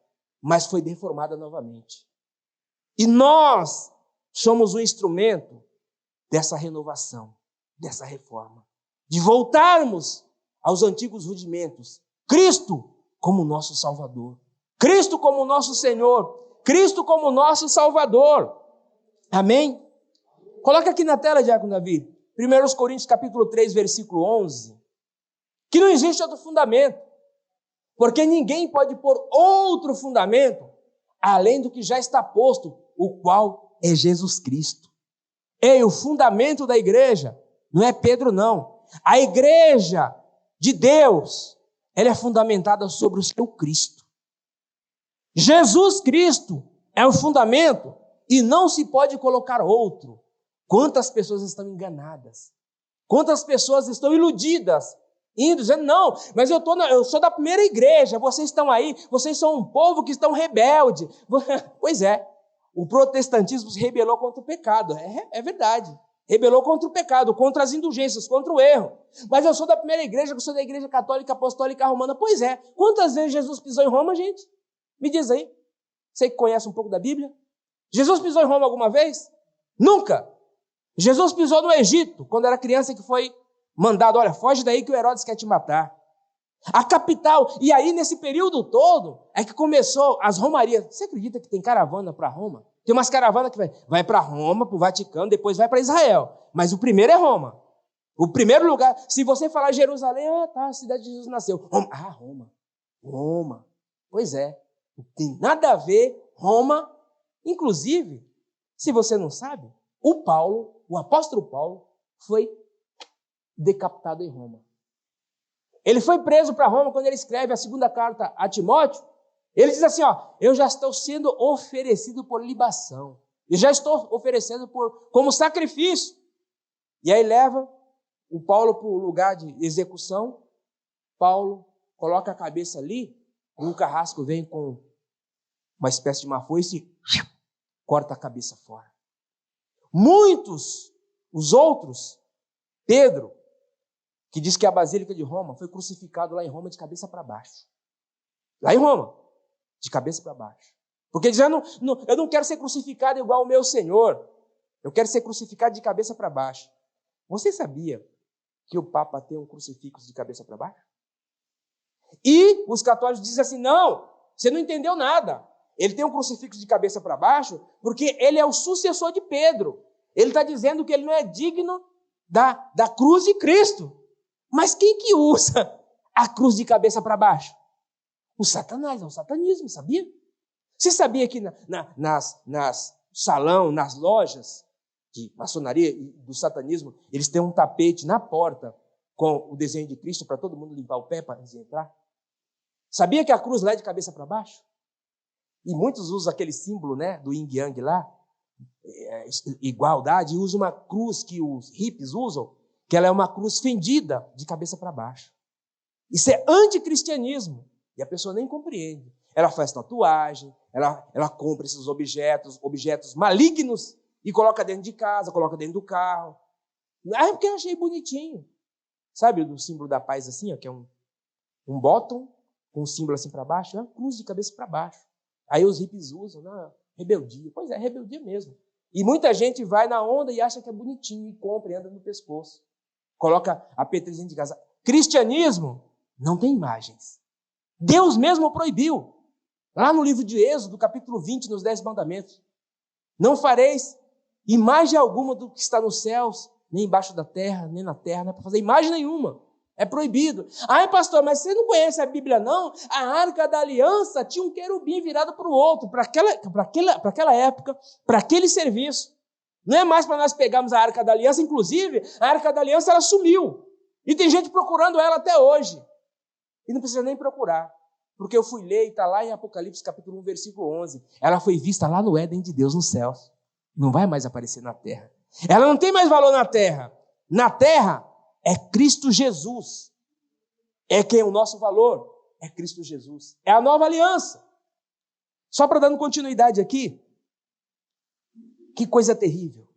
mas foi deformada novamente. E nós somos o instrumento dessa renovação, dessa reforma, de voltarmos aos antigos rudimentos. Cristo como nosso Salvador, Cristo como nosso Senhor, Cristo como nosso Salvador. Amém? Coloca aqui na tela, Diácono Davi, 1 Coríntios capítulo 3, versículo 11, que não existe outro fundamento, porque ninguém pode pôr outro fundamento além do que já está posto, o qual é Jesus Cristo. Ei, o fundamento da igreja não é Pedro, não. A igreja de Deus, ela é fundamentada sobre o seu Cristo. Jesus Cristo é o fundamento e não se pode colocar outro. Quantas pessoas estão enganadas? Quantas pessoas estão iludidas? Indo, dizendo, não, mas eu sou da primeira igreja, vocês estão aí, vocês são um povo que estão rebelde. Pois é, o protestantismo se rebelou contra o pecado, é verdade. Rebelou contra o pecado, contra as indulgências, contra o erro. Mas eu sou da primeira igreja, eu sou da igreja católica, apostólica, romana. Pois é, quantas vezes Jesus pisou em Roma, gente? Me diz aí, você que conhece um pouco da Bíblia. Jesus pisou em Roma alguma vez? Nunca. Jesus pisou no Egito, quando era criança, que foi mandado, olha, foge daí que o Herodes quer te matar. A capital, e aí nesse período todo, é que começou as romarias. Você acredita que tem caravana para Roma? Tem umas caravanas que vai para Roma, para o Vaticano, depois vai para Israel. Mas o primeiro é Roma. O primeiro lugar, se você falar Jerusalém, tá, a cidade de Jesus nasceu. Roma. Roma. Pois é, não tem nada a ver Roma. Inclusive, se você não sabe, o apóstolo Paulo, foi decapitado em Roma. Ele foi preso para Roma quando ele escreve a segunda carta a Timóteo. Ele diz assim, eu já estou sendo oferecido por libação. Eu já estou oferecendo como sacrifício. E aí leva o Paulo para o lugar de execução. Paulo coloca a cabeça ali, e um carrasco vem com uma espécie de uma foice e corta a cabeça fora. Muitos, os outros, Pedro, que diz que a Basílica de Roma foi crucificado lá em Roma de cabeça para baixo. Lá em Roma, de cabeça para baixo. Porque dizendo, eu não quero ser crucificado igual o meu Senhor. Eu quero ser crucificado de cabeça para baixo. Você sabia que o Papa tem um crucifixo de cabeça para baixo? E os católicos dizem assim, não, você não entendeu nada. Ele tem um crucifixo de cabeça para baixo porque ele é o sucessor de Pedro. Ele está dizendo que ele não é digno da cruz de Cristo. Mas quem que usa a cruz de cabeça para baixo? O Satanás, é o satanismo, sabia? Você sabia que nas lojas de maçonaria e do satanismo, eles têm um tapete na porta com o desenho de Cristo para todo mundo limpar o pé para entrar? Sabia que a cruz lá é de cabeça para baixo? E muitos usam aquele símbolo, né, do yin yang lá, igualdade, e usam uma cruz que os hippies usam, que ela é uma cruz fendida de cabeça para baixo. Isso é anticristianismo. E a pessoa nem compreende. Ela faz tatuagem, ela compra esses objetos malignos, e coloca dentro de casa, coloca dentro do carro. É porque eu achei bonitinho. Sabe o símbolo da paz assim, que é um bottom, com um símbolo assim para baixo? É uma cruz de cabeça para baixo. Aí os hippies usam, rebeldia. Pois é, rebeldia mesmo. E muita gente vai na onda e acha que é bonitinho, e compra e anda no pescoço. Coloca a P3 dentro de casa. Cristianismo não tem imagens. Deus mesmo proibiu. Lá no livro de Êxodo, capítulo 20, nos 10 mandamentos. Não fareis imagem alguma do que está nos céus, nem embaixo da terra, nem na terra. Não é para fazer imagem nenhuma. É proibido. Pastor, mas você não conhece a Bíblia, não? A Arca da Aliança tinha um querubim virado para o outro, para aquela época, para aquele serviço. Não é mais para nós pegarmos a Arca da Aliança. Inclusive, a Arca da Aliança, ela sumiu. E tem gente procurando ela até hoje. E não precisa nem procurar. Porque eu fui ler e está lá em Apocalipse, capítulo 1, versículo 11. Ela foi vista lá no Éden de Deus, nos céus. Não vai mais aparecer na terra. Ela não tem mais valor na terra. Na terra é Cristo Jesus. É quem é o nosso valor. É Cristo Jesus. É a nova aliança. Só para dando continuidade aqui. Que coisa terrível.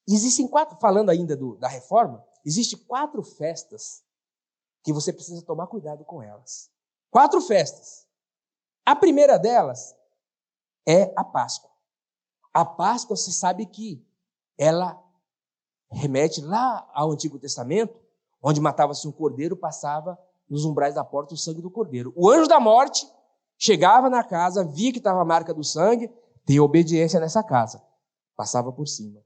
Existem 4, falando ainda da reforma, existem 4 festas que você precisa tomar cuidado com elas. 4 festas. A primeira delas é a Páscoa. A Páscoa, você sabe que ela remete lá ao Antigo Testamento, onde matava-se um cordeiro, passava nos umbrais da porta o sangue do cordeiro. O anjo da morte chegava na casa, via que estava a marca do sangue, tem obediência nessa casa. Passava por cima.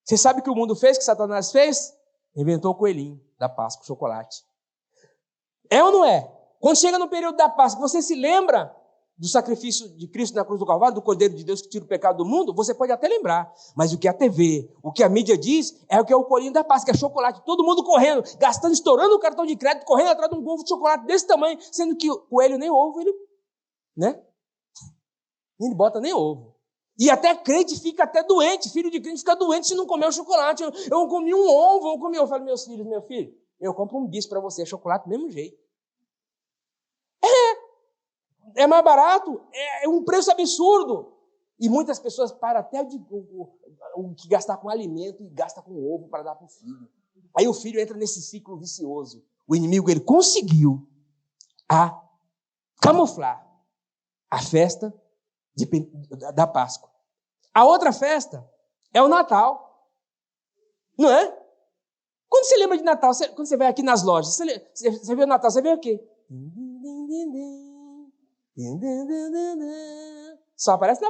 Você sabe o que o mundo fez, que Satanás fez? Inventou o coelhinho da Páscoa, o chocolate. É ou não é? Quando chega no período da Páscoa, você se lembra do sacrifício de Cristo na cruz do Calvário, do Cordeiro de Deus que tira o pecado do mundo, você pode até lembrar. Mas o que a TV, o que a mídia diz, é o que é o colinho da Páscoa, que é chocolate. Todo mundo correndo, gastando, estourando o cartão de crédito, correndo atrás de um ovo de chocolate desse tamanho, sendo que o coelho nem ovo, ele, né? Ele bota nem ovo. E até crente fica até doente, filho de crente fica doente se não comer o chocolate. Eu comi um ovo, eu comi. Eu falo, meus filhos, meu filho, eu compro um bis para você, chocolate do mesmo jeito. É mais barato, é um preço absurdo. E muitas pessoas param até o que gastar com alimento e gasta com ovo para dar para o filho. Aí o filho entra nesse ciclo vicioso. O inimigo, ele conseguiu camuflar a festa da Páscoa. A outra festa é o Natal. Não é? Quando você lembra de Natal, quando você vai aqui nas lojas, você vê o Natal, você vê o quê? Só aparece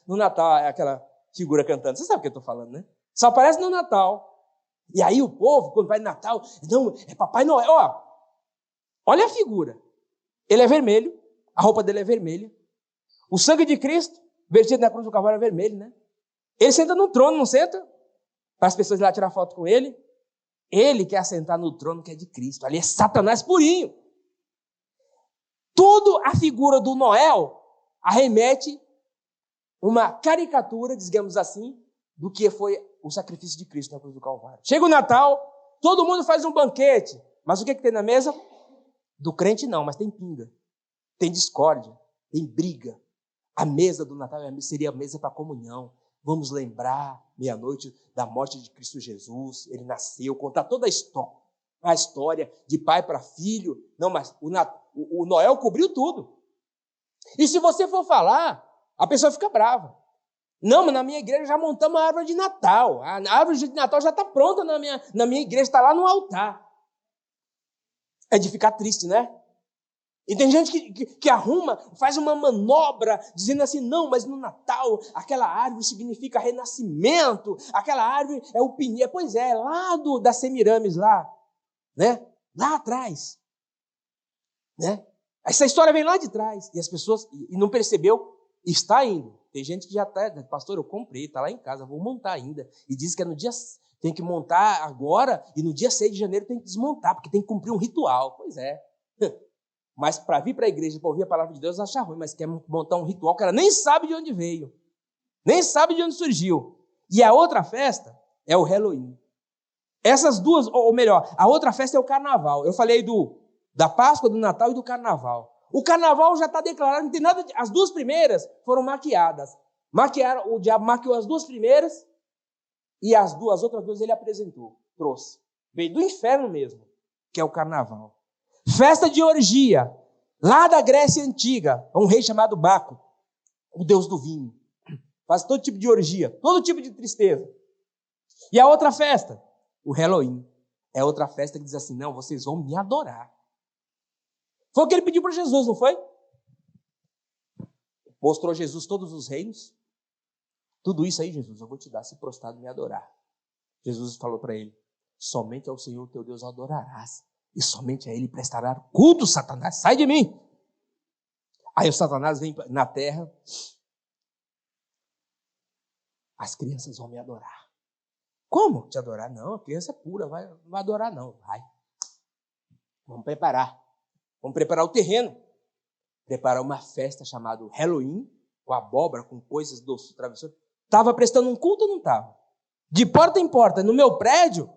no Natal aquela figura cantando. Você sabe o que eu estou falando, né? Só aparece no Natal. E aí o povo, quando vai no Natal, não, é Papai Noel. Olha a figura. Ele é vermelho, a roupa dele é vermelha. O sangue de Cristo, vertido na cruz do Calvário, é vermelho, né? Ele senta no trono, não senta? Para as pessoas ir lá tirar foto com ele. Ele quer assentar no trono que é de Cristo. Ali é Satanás purinho. Tudo a figura do Noel arremete uma caricatura, digamos assim, do que foi o sacrifício de Cristo na cruz do Calvário. Chega o Natal, todo mundo faz um banquete. Mas o que tem na mesa? Do crente não, mas tem pinga, tem discórdia, tem briga. A mesa do Natal seria a mesa para comunhão. Vamos lembrar, meia-noite, da morte de Cristo Jesus. Ele nasceu, contar toda a história de pai para filho. Não, mas o Noel cobriu tudo. E se você for falar, a pessoa fica brava. Não, mas na minha igreja já montamos a árvore de Natal. A árvore de Natal já está pronta na minha igreja, está lá no altar. É de ficar triste, né? E tem gente que arruma, faz uma manobra, dizendo assim, não, mas no Natal, aquela árvore significa renascimento, aquela árvore é o pinheiro. Pois é, lá das Semiramis, lá, né? Lá atrás. Né? Essa história vem lá de trás, e as pessoas, e não percebeu, está indo. Tem gente que já está, pastor, eu comprei, está lá em casa, vou montar ainda. E diz que é no dia, tem que montar agora, e no dia 6 de janeiro tem que desmontar, porque tem que cumprir um ritual. Pois é. Mas para vir para a igreja, para ouvir a palavra de Deus, acha ruim, mas quer montar um ritual que ela nem sabe de onde veio, nem sabe de onde surgiu. E a outra festa é o Halloween. Essas duas, ou melhor, a outra festa é o Carnaval. Eu falei da Páscoa, do Natal e do Carnaval. O Carnaval já está declarado, não tem nada. As duas primeiras foram maquiadas. O diabo maquiou as duas primeiras e as outras duas ele apresentou, trouxe. Veio do inferno mesmo, que é o Carnaval. Festa de orgia, lá da Grécia Antiga, um rei chamado Baco, o deus do vinho. Faz todo tipo de orgia, todo tipo de tristeza. E a outra festa, o Halloween, é outra festa que diz assim, não, vocês vão me adorar. Foi o que ele pediu para Jesus, não foi? Mostrou Jesus todos os reinos. Tudo isso aí, Jesus, eu vou te dar, se prostrado me adorar. Jesus falou para ele, somente ao Senhor teu Deus adorarás. E somente a ele prestará culto, Satanás. Sai de mim! Aí o Satanás vem na terra. As crianças vão me adorar. Como te adorar? Não, a criança é pura, não vai adorar não. Vai. Vamos preparar. Vamos preparar o terreno. Preparar uma festa chamada Halloween, com abóbora, com coisas doces, travessuras. Estava prestando um culto ou não estava? De porta em porta, no meu prédio,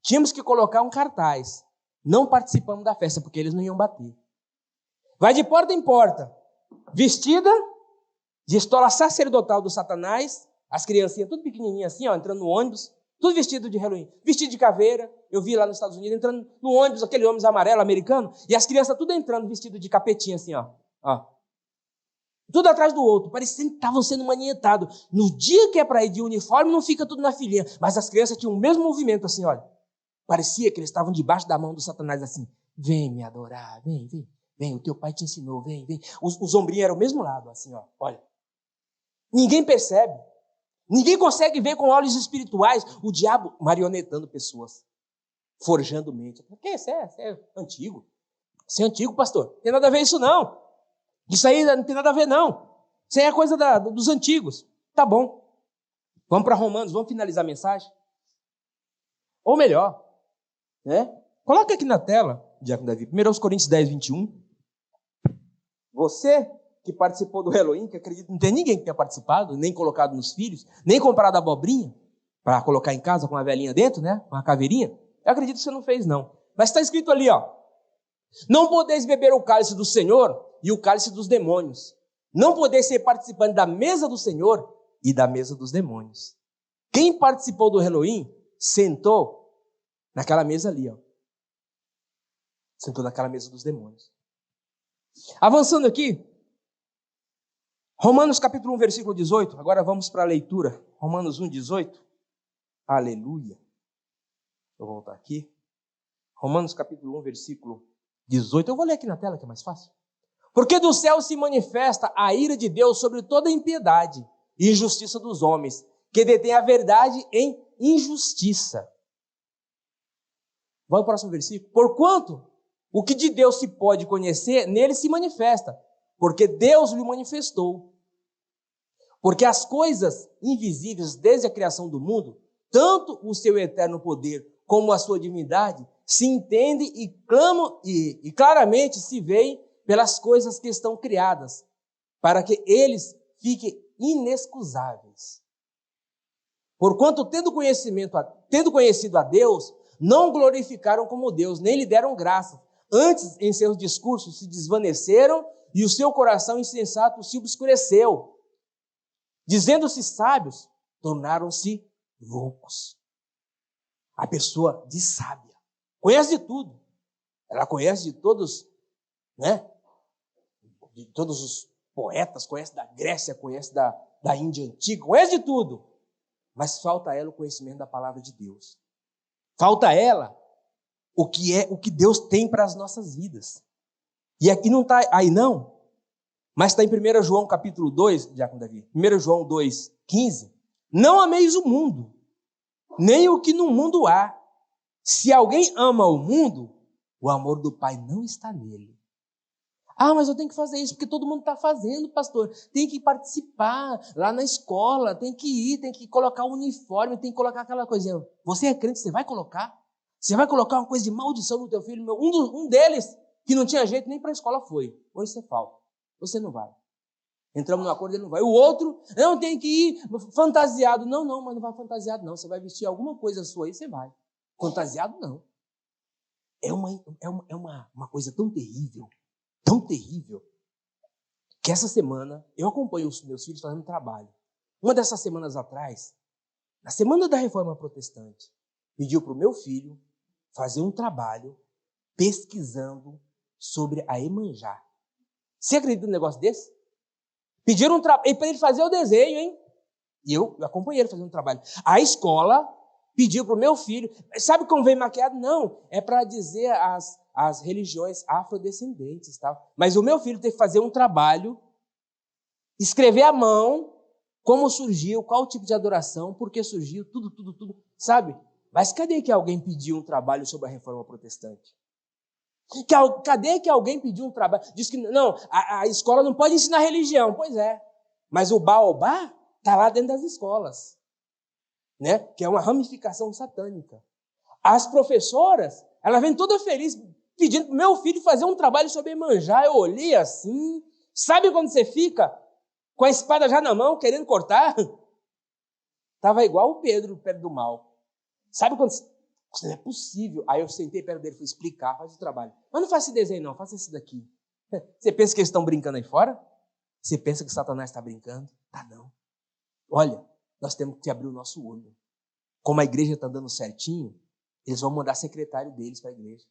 tínhamos que colocar um cartaz. Não participamos da festa, porque eles não iam bater. Vai de porta em porta, vestida de estola sacerdotal do Satanás, as criancinhas tudo pequenininhas assim, entrando no ônibus, tudo vestido de Halloween, vestido de caveira. Eu vi lá nos Estados Unidos, entrando no ônibus, aquele ônibus amarelo americano, e as crianças tudo entrando vestido de capetinha assim, ó. Tudo atrás do outro, parecendo que estavam sendo manietados. No dia que é para ir de uniforme, não fica tudo na filinha, mas as crianças tinham o mesmo movimento assim, olha. Parecia que eles estavam debaixo da mão do Satanás assim, vem me adorar, vem, o teu pai te ensinou, vem. Os ombrinhos eram o mesmo lado, assim, ó, olha. Ninguém percebe, ninguém consegue ver com olhos espirituais o diabo marionetando pessoas, forjando mente. Porque você é antigo, você é antigo, pastor, não tem nada a ver isso não. Isso aí não tem nada a ver, não. Isso aí é coisa dos antigos. Tá bom. Vamos para Romanos, vamos finalizar a mensagem? Ou melhor, né? Coloca aqui na tela, Diácono Davi, 1 Coríntios 10, 21. Você que participou do Halloween, que acredito que não tem ninguém que tenha participado, nem colocado nos filhos, nem comprado abobrinha, para colocar em casa com uma velhinha dentro, né? Uma caveirinha. Eu acredito que você não fez, não. Mas está escrito ali, ó. Não podeis beber o cálice do Senhor e o cálice dos demônios. Não podeis ser participante da mesa do Senhor e da mesa dos demônios. Quem participou do Halloween sentou naquela mesa ali, ó. Sentou naquela mesa dos demônios. Avançando aqui, Romanos capítulo 1, versículo 18. Agora vamos para a leitura. Romanos 1, 18. Aleluia. Vou voltar aqui. Romanos capítulo 1, versículo 18. Eu vou ler aqui na tela que é mais fácil. Porque do céu se manifesta a ira de Deus sobre toda a impiedade e injustiça dos homens, que detêm a verdade em injustiça. Vamos para o próximo versículo. Porquanto o que de Deus se pode conhecer, nele se manifesta, porque Deus lhe manifestou. Porque as coisas invisíveis desde a criação do mundo, tanto o seu eterno poder como a sua divindade, se entende e clamam e claramente se veem pelas coisas que estão criadas, para que eles fiquem inexcusáveis. Porquanto, tendo conhecido a Deus, não glorificaram como Deus, nem lhe deram graça. Antes, em seus discursos, se desvaneceram e o seu coração insensato se obscureceu. Dizendo-se sábios, tornaram-se loucos. A pessoa de sábia conhece de tudo. Ela conhece de todos, né? De todos os poetas, conhece da Grécia, conhece da Índia antiga, conhece de tudo. Mas falta a ela o conhecimento da palavra de Deus. Falta a ela o que Deus tem para as nossas vidas. E aqui não está aí não, mas está em 1 João capítulo 2, Diácono Davi, 1 João 2, 15. Não ameis o mundo, nem o que no mundo há. Se alguém ama o mundo, o amor do Pai não está nele. Ah, mas eu tenho que fazer isso porque todo mundo está fazendo, pastor. Tem que participar lá na escola, tem que ir, tem que colocar o uniforme, tem que colocar aquela coisinha. Você é crente, você vai colocar? Você vai colocar uma coisa de maldição no teu filho? Um deles, que não tinha jeito, nem para a escola foi. Hoje você falta. Você não vai. Entramos no acordo, ele não vai. O outro, não, tem que ir fantasiado. Não, mas não vai fantasiado não. Você vai vestir alguma coisa sua aí, você vai. Fantasiado não. É uma coisa tão terrível, que essa semana eu acompanho os meus filhos fazendo trabalho. Uma dessas semanas atrás, na semana da Reforma Protestante, pediu para o meu filho fazer um trabalho pesquisando sobre a Iemanjá. Você acredita num negócio desse? Pediram um trabalho para ele fazer o desenho, hein? E eu acompanhei ele fazendo um trabalho. A escola pediu para o meu filho. Sabe como veio maquiado? Não, é para dizer as religiões afrodescendentes. Tal. Mas o meu filho teve que fazer um trabalho, escrever à mão como surgiu, qual o tipo de adoração, por que surgiu, tudo, sabe? Mas cadê que alguém pediu um trabalho sobre a Reforma Protestante? Cadê que alguém pediu um trabalho? Diz que não, a escola não pode ensinar religião. Pois é, mas o Baobá está lá dentro das escolas, né? Que é uma ramificação satânica. As professoras, elas vêm toda feliz pedindo para o meu filho fazer um trabalho sobre Iemanjá. Eu olhei assim, sabe quando você fica com a espada já na mão, querendo cortar? Estava igual o Pedro perto do mal. Sabe quando... Isso não é possível. Aí eu sentei perto dele e fui explicar, faz o trabalho. Mas não faça esse desenho não, faça esse daqui. Você pensa que eles estão brincando aí fora? Você pensa que Satanás está brincando? Tá não. Olha, nós temos que abrir o nosso olho. Como a igreja está dando certinho, eles vão mandar secretário deles para a igreja.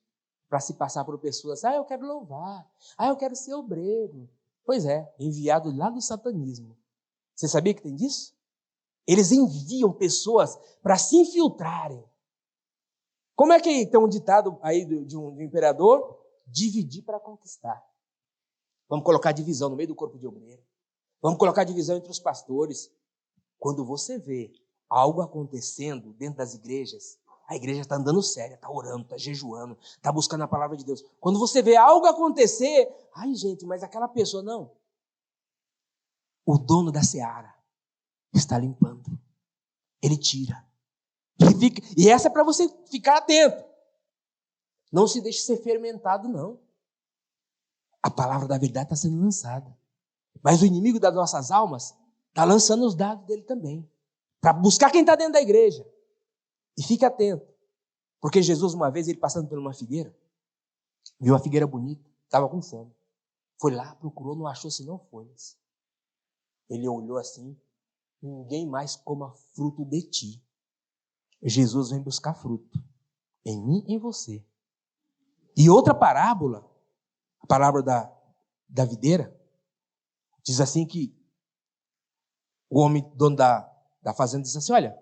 Para se passar por pessoas, eu quero louvar, eu quero ser obreiro. Pois é, enviado lá do satanismo. Você sabia que tem disso? Eles enviam pessoas para se infiltrarem. Como é que tem um ditado aí de um imperador? Dividir para conquistar. Vamos colocar divisão no meio do corpo de obreiro. Vamos colocar divisão entre os pastores. Quando você vê algo acontecendo dentro das igrejas, A igreja está andando séria, está orando, está jejuando, está buscando a palavra de Deus. Quando você vê algo acontecer, ai gente, mas aquela pessoa, não. O dono da seara está limpando. Ele tira. E essa é para você ficar atento. Não se deixe ser fermentado, não. A palavra da verdade está sendo lançada. Mas o inimigo das nossas almas está lançando os dados dele também. Para buscar quem está dentro da igreja. E fique atento. Porque Jesus, uma vez, ele passando por uma figueira, viu uma figueira bonita, estava com fome. Foi lá, procurou, não achou senão folhas. Ele olhou assim, ninguém mais coma fruto de ti. Jesus vem buscar fruto. Em mim e em você. E outra parábola, a parábola da videira, diz assim que o homem, dono da fazenda, diz assim, olha,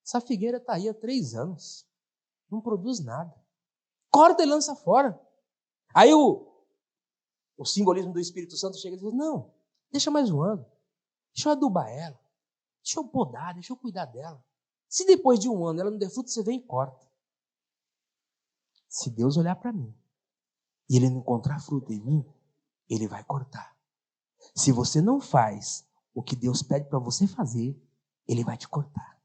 essa figueira está aí há 3 anos, não produz nada. Corta e lança fora. Aí o simbolismo do Espírito Santo chega e diz, não, deixa mais um ano, deixa eu adubar ela, deixa eu podar, deixa eu cuidar dela. Se depois de 1 ano ela não der fruto, você vem e corta. Se Deus olhar para mim e ele não encontrar fruto em mim, ele vai cortar. Se você não faz o que Deus pede para você fazer, ele vai te cortar.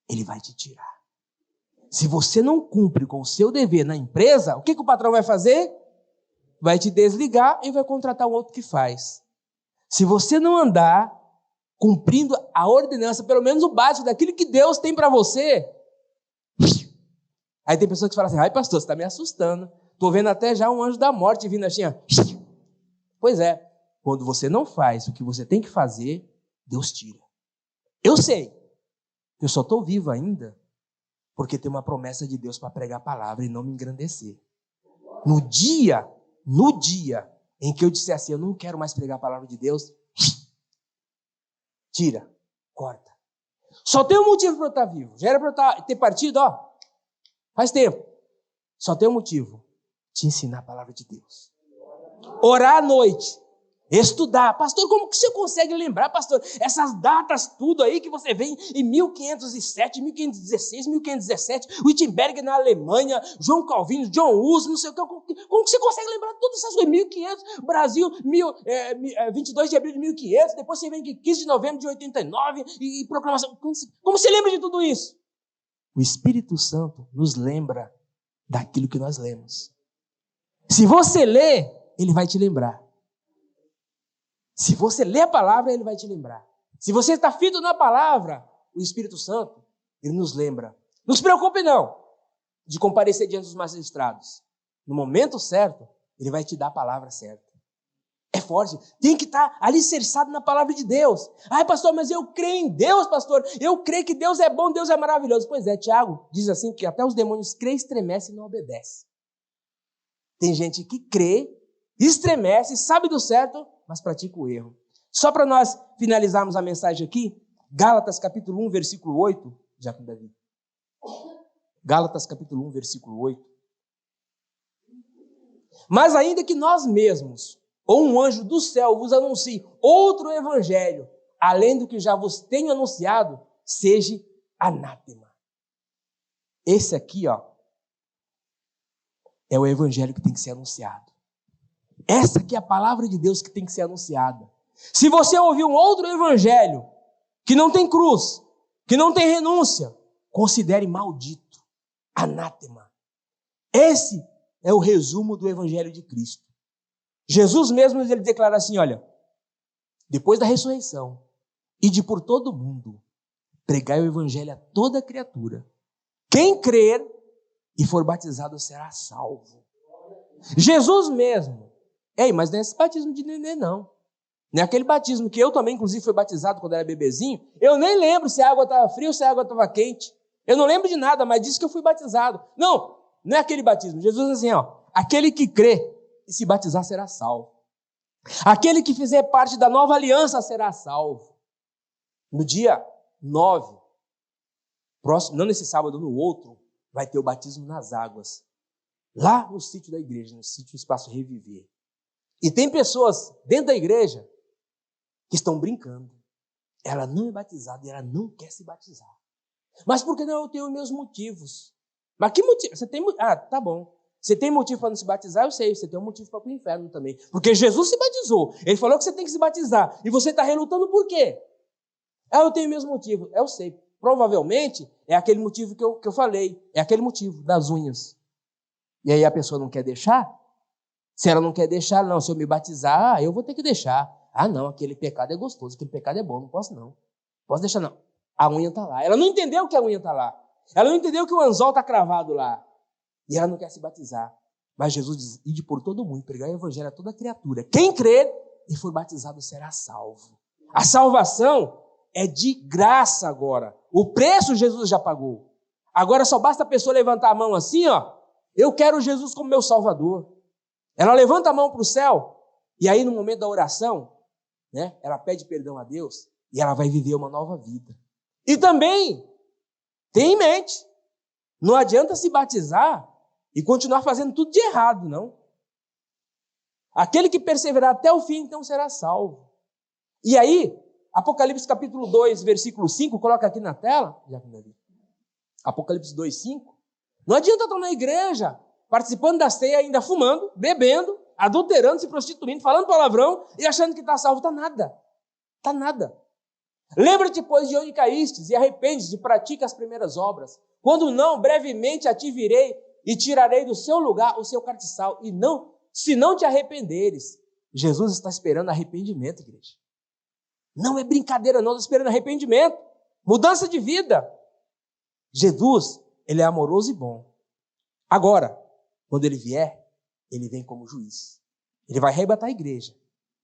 Ele vai te tirar. Se você não cumpre com o seu dever na empresa, o que o patrão vai fazer? Vai te desligar e vai contratar um outro que faz. Se você não andar cumprindo a ordenança, pelo menos o básico daquilo que Deus tem para você, aí tem pessoas que falam assim, ai pastor, você está me assustando. Estou vendo até já um anjo da morte vindo assim. Pois é, quando você não faz o que você tem que fazer, Deus tira. Eu sei, eu só estou vivo ainda porque tem uma promessa de Deus para pregar a palavra e não me engrandecer. No dia em que eu disser assim, eu não quero mais pregar a palavra de Deus, tira, corta. Só tem um motivo para eu estar vivo. Já era para eu ter partido, faz tempo. Só tem um motivo, te ensinar a palavra de Deus. Orar à noite. Estudar. Pastor, como que você consegue lembrar, pastor, essas datas tudo aí que você vê em 1507, 1516, 1517, Wittenberg na Alemanha, João Calvino, John Hus, não sei o que. Como que você consegue lembrar todas essas coisas? 1500, Brasil, 22 de abril de 1500, depois você vem aqui 15 de novembro de 89 e proclamação. Como você lembra de tudo isso? O Espírito Santo nos lembra daquilo que nós lemos. Se você lê, ele vai te lembrar. Se você lê a palavra, ele vai te lembrar. Se você está fito na palavra, o Espírito Santo, ele nos lembra. Não se preocupe não de comparecer diante dos magistrados. No momento certo, ele vai te dar a palavra certa. É forte. Tem que estar alicerçado na palavra de Deus. Ai, pastor, mas eu creio em Deus, pastor. Eu creio que Deus é bom, Deus é maravilhoso. Pois é, Tiago diz assim que até os demônios creem, estremecem e não obedecem. Tem gente que crê, estremece, sabe do certo, mas pratica o erro. Só para nós finalizarmos a mensagem aqui, Gálatas capítulo 1, versículo 8, já com Davi. Gálatas capítulo 1, versículo 8. Mas ainda que nós mesmos, ou um anjo do céu vos anuncie outro evangelho, além do que já vos tenho anunciado, seja anátema. Esse aqui, é o evangelho que tem que ser anunciado. Essa aqui é a palavra de Deus que tem que ser anunciada. Se você ouvir um outro evangelho, que não tem cruz, que não tem renúncia, considere maldito, anátema. Esse é o resumo do evangelho de Cristo. Jesus mesmo, ele declara assim, olha, depois da ressurreição, ide por todo o mundo, pregai o evangelho a toda criatura. Quem crer e for batizado será salvo. Jesus mesmo. Mas não é esse batismo de neném, não. Não é aquele batismo que eu também, inclusive, fui batizado quando era bebezinho. Eu nem lembro se a água estava fria ou se a água estava quente. Eu não lembro de nada, mas disse que eu fui batizado. Não é aquele batismo. Jesus diz assim, aquele que crê e se batizar será salvo. Aquele que fizer parte da nova aliança será salvo. No dia 9, próximo, não nesse sábado, no outro, vai ter o batismo nas águas. Lá no sítio da igreja, no sítio Espaço Reviver. E tem pessoas dentro da igreja que estão brincando. Ela não é batizada e ela não quer se batizar. Mas por que não? Eu tenho meus motivos. Mas que motivo? Você tem... Ah, tá bom. Você tem motivo para não se batizar? Eu sei. Você tem um motivo para ir para o inferno também. Porque Jesus se batizou. Ele falou que você tem que se batizar. E você está relutando por quê? Ah, eu tenho meus motivos. Eu sei. Provavelmente é aquele motivo que eu falei. É aquele motivo das unhas. E aí a pessoa não quer deixar? Se ela não quer deixar, não. Se eu me batizar, eu vou ter que deixar. Ah, não. Aquele pecado é gostoso. Aquele pecado é bom. Não posso, não. Posso deixar, não. A unha está lá. Ela não entendeu que a unha está lá. Ela não entendeu que o anzol está cravado lá. E ela não quer se batizar. Mas Jesus diz, ide por todo mundo, pregar o evangelho a toda criatura. Quem crer e for batizado será salvo. A salvação é de graça agora. O preço Jesus já pagou. Agora só basta a pessoa levantar a mão assim, ó. Eu quero Jesus como meu salvador. Ela levanta a mão para o céu. E aí no momento da oração, né, ela pede perdão a Deus. E ela vai viver uma nova vida. E também, tenha em mente, não adianta se batizar e continuar fazendo tudo de errado, não. Aquele que perseverar até o fim, então será salvo. E aí, Apocalipse capítulo 2, versículo 5, coloca aqui na tela. Apocalipse 2, 5. Não adianta estar na igreja, participando da ceia, ainda fumando, bebendo, adulterando, se prostituindo, falando palavrão e achando que está salvo. Está nada. Está nada. Lembra-te, pois, de onde caístes e arrepende-te e pratica as primeiras obras. Quando não, brevemente a ti virei e tirarei do seu lugar o seu castiçal. E não, se não te arrependeres. Jesus está esperando arrependimento, igreja. Não é brincadeira, não. Está esperando arrependimento. Mudança de vida. Jesus, ele é amoroso e bom. Agora, quando ele vier, ele vem como juiz. Ele vai arrebatar a igreja.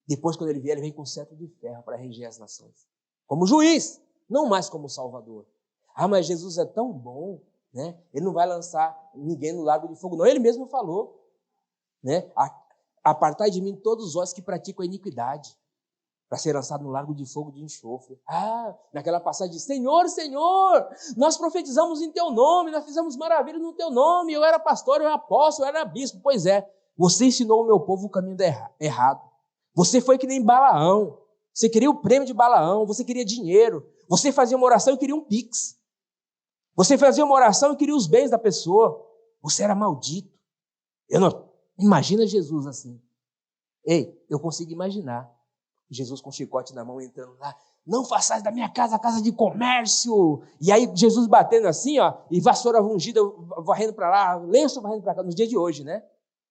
Depois, quando ele vier, ele vem com cetro de ferro para reger as nações. Como juiz, não mais como salvador. Ah, mas Jesus é tão bom, né? Ele não vai lançar ninguém no lago de fogo, não. Ele mesmo falou, né? Apartai de mim todos os olhos que praticam a iniquidade, para ser lançado no lago de fogo de enxofre. Ah, naquela passagem de Senhor, Senhor, nós profetizamos em teu nome, nós fizemos maravilhas no teu nome, eu era pastor, eu era apóstolo, eu era bispo. Pois é, você ensinou o meu povo o caminho errado. Você foi que nem Balaão. Você queria o prêmio de Balaão, você queria dinheiro. Você fazia uma oração e queria um pix. Você fazia uma oração e queria os bens da pessoa. Você era maldito. Imagina Jesus assim. Ei, eu consigo imaginar. Jesus com chicote na mão entrando lá. Não façais da minha casa casa de comércio. E aí Jesus batendo assim, ó, e vassoura ungida varrendo para lá, lenço varrendo para cá, nos dias de hoje, né?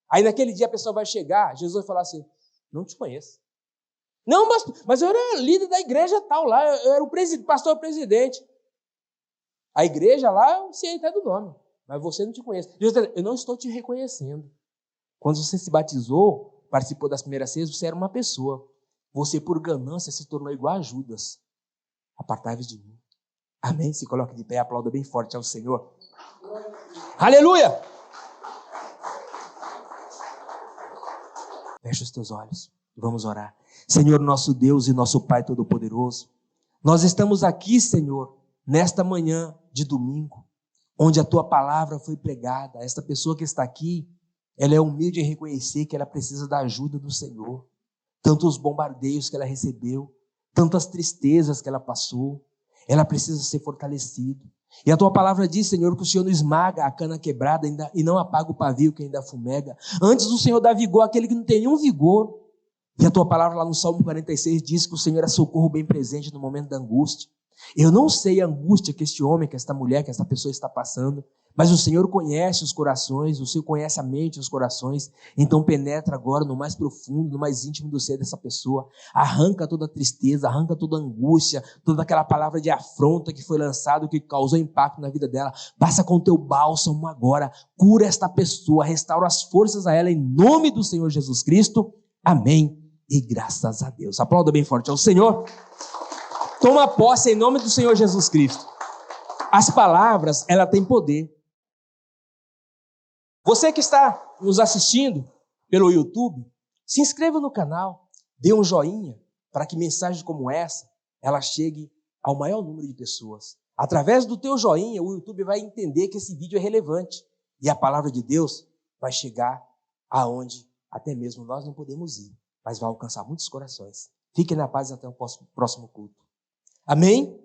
Aí naquele dia a pessoa vai chegar, Jesus vai falar assim, não te conheço. Não, mas eu era líder da igreja tal lá, eu era o pastor presidente. A igreja lá, eu sei até do nome, mas você não te conhece. Eu não estou te reconhecendo. Quando você se batizou, participou das primeiras ceias, você era uma pessoa. Você, por ganância, se tornou igual a Judas. Apartai-vos de mim. Amém? Se coloque de pé, aplauda bem forte ao Senhor. Aleluia! Fecha os teus olhos. Vamos orar. Senhor, nosso Deus e nosso Pai Todo-Poderoso, nós estamos aqui, Senhor, nesta manhã de domingo, onde a Tua palavra foi pregada. Esta pessoa que está aqui, ela é humilde em reconhecer que ela precisa da ajuda do Senhor. Tantos bombardeios que ela recebeu, tantas tristezas que ela passou, ela precisa ser fortalecida. E a Tua palavra diz, Senhor, que o Senhor não esmaga a cana quebrada e não apaga o pavio que ainda fumega. Antes o Senhor dá vigor àquele que não tem nenhum vigor. E a Tua palavra lá no Salmo 46 diz que o Senhor é socorro bem presente no momento da angústia. Eu não sei a angústia que este homem, que esta mulher, que esta pessoa está passando, mas o Senhor conhece os corações, o Senhor conhece a mente e os corações, então penetra agora no mais profundo, no mais íntimo do ser dessa pessoa, arranca toda a tristeza, arranca toda a angústia, toda aquela palavra de afronta que foi lançada, que causou impacto na vida dela, passa com o Teu bálsamo agora, cura esta pessoa, restaura as forças a ela em nome do Senhor Jesus Cristo, amém e graças a Deus. Aplauda bem forte ao Senhor. Toma posse em nome do Senhor Jesus Cristo. As palavras, ela tem poder. Você que está nos assistindo pelo YouTube, se inscreva no canal, dê um joinha para que mensagens como essa, ela chegue ao maior número de pessoas. Através do teu joinha, o YouTube vai entender que esse vídeo é relevante e a palavra de Deus vai chegar aonde até mesmo nós não podemos ir, mas vai alcançar muitos corações. Fiquem na paz até o próximo culto. Amém?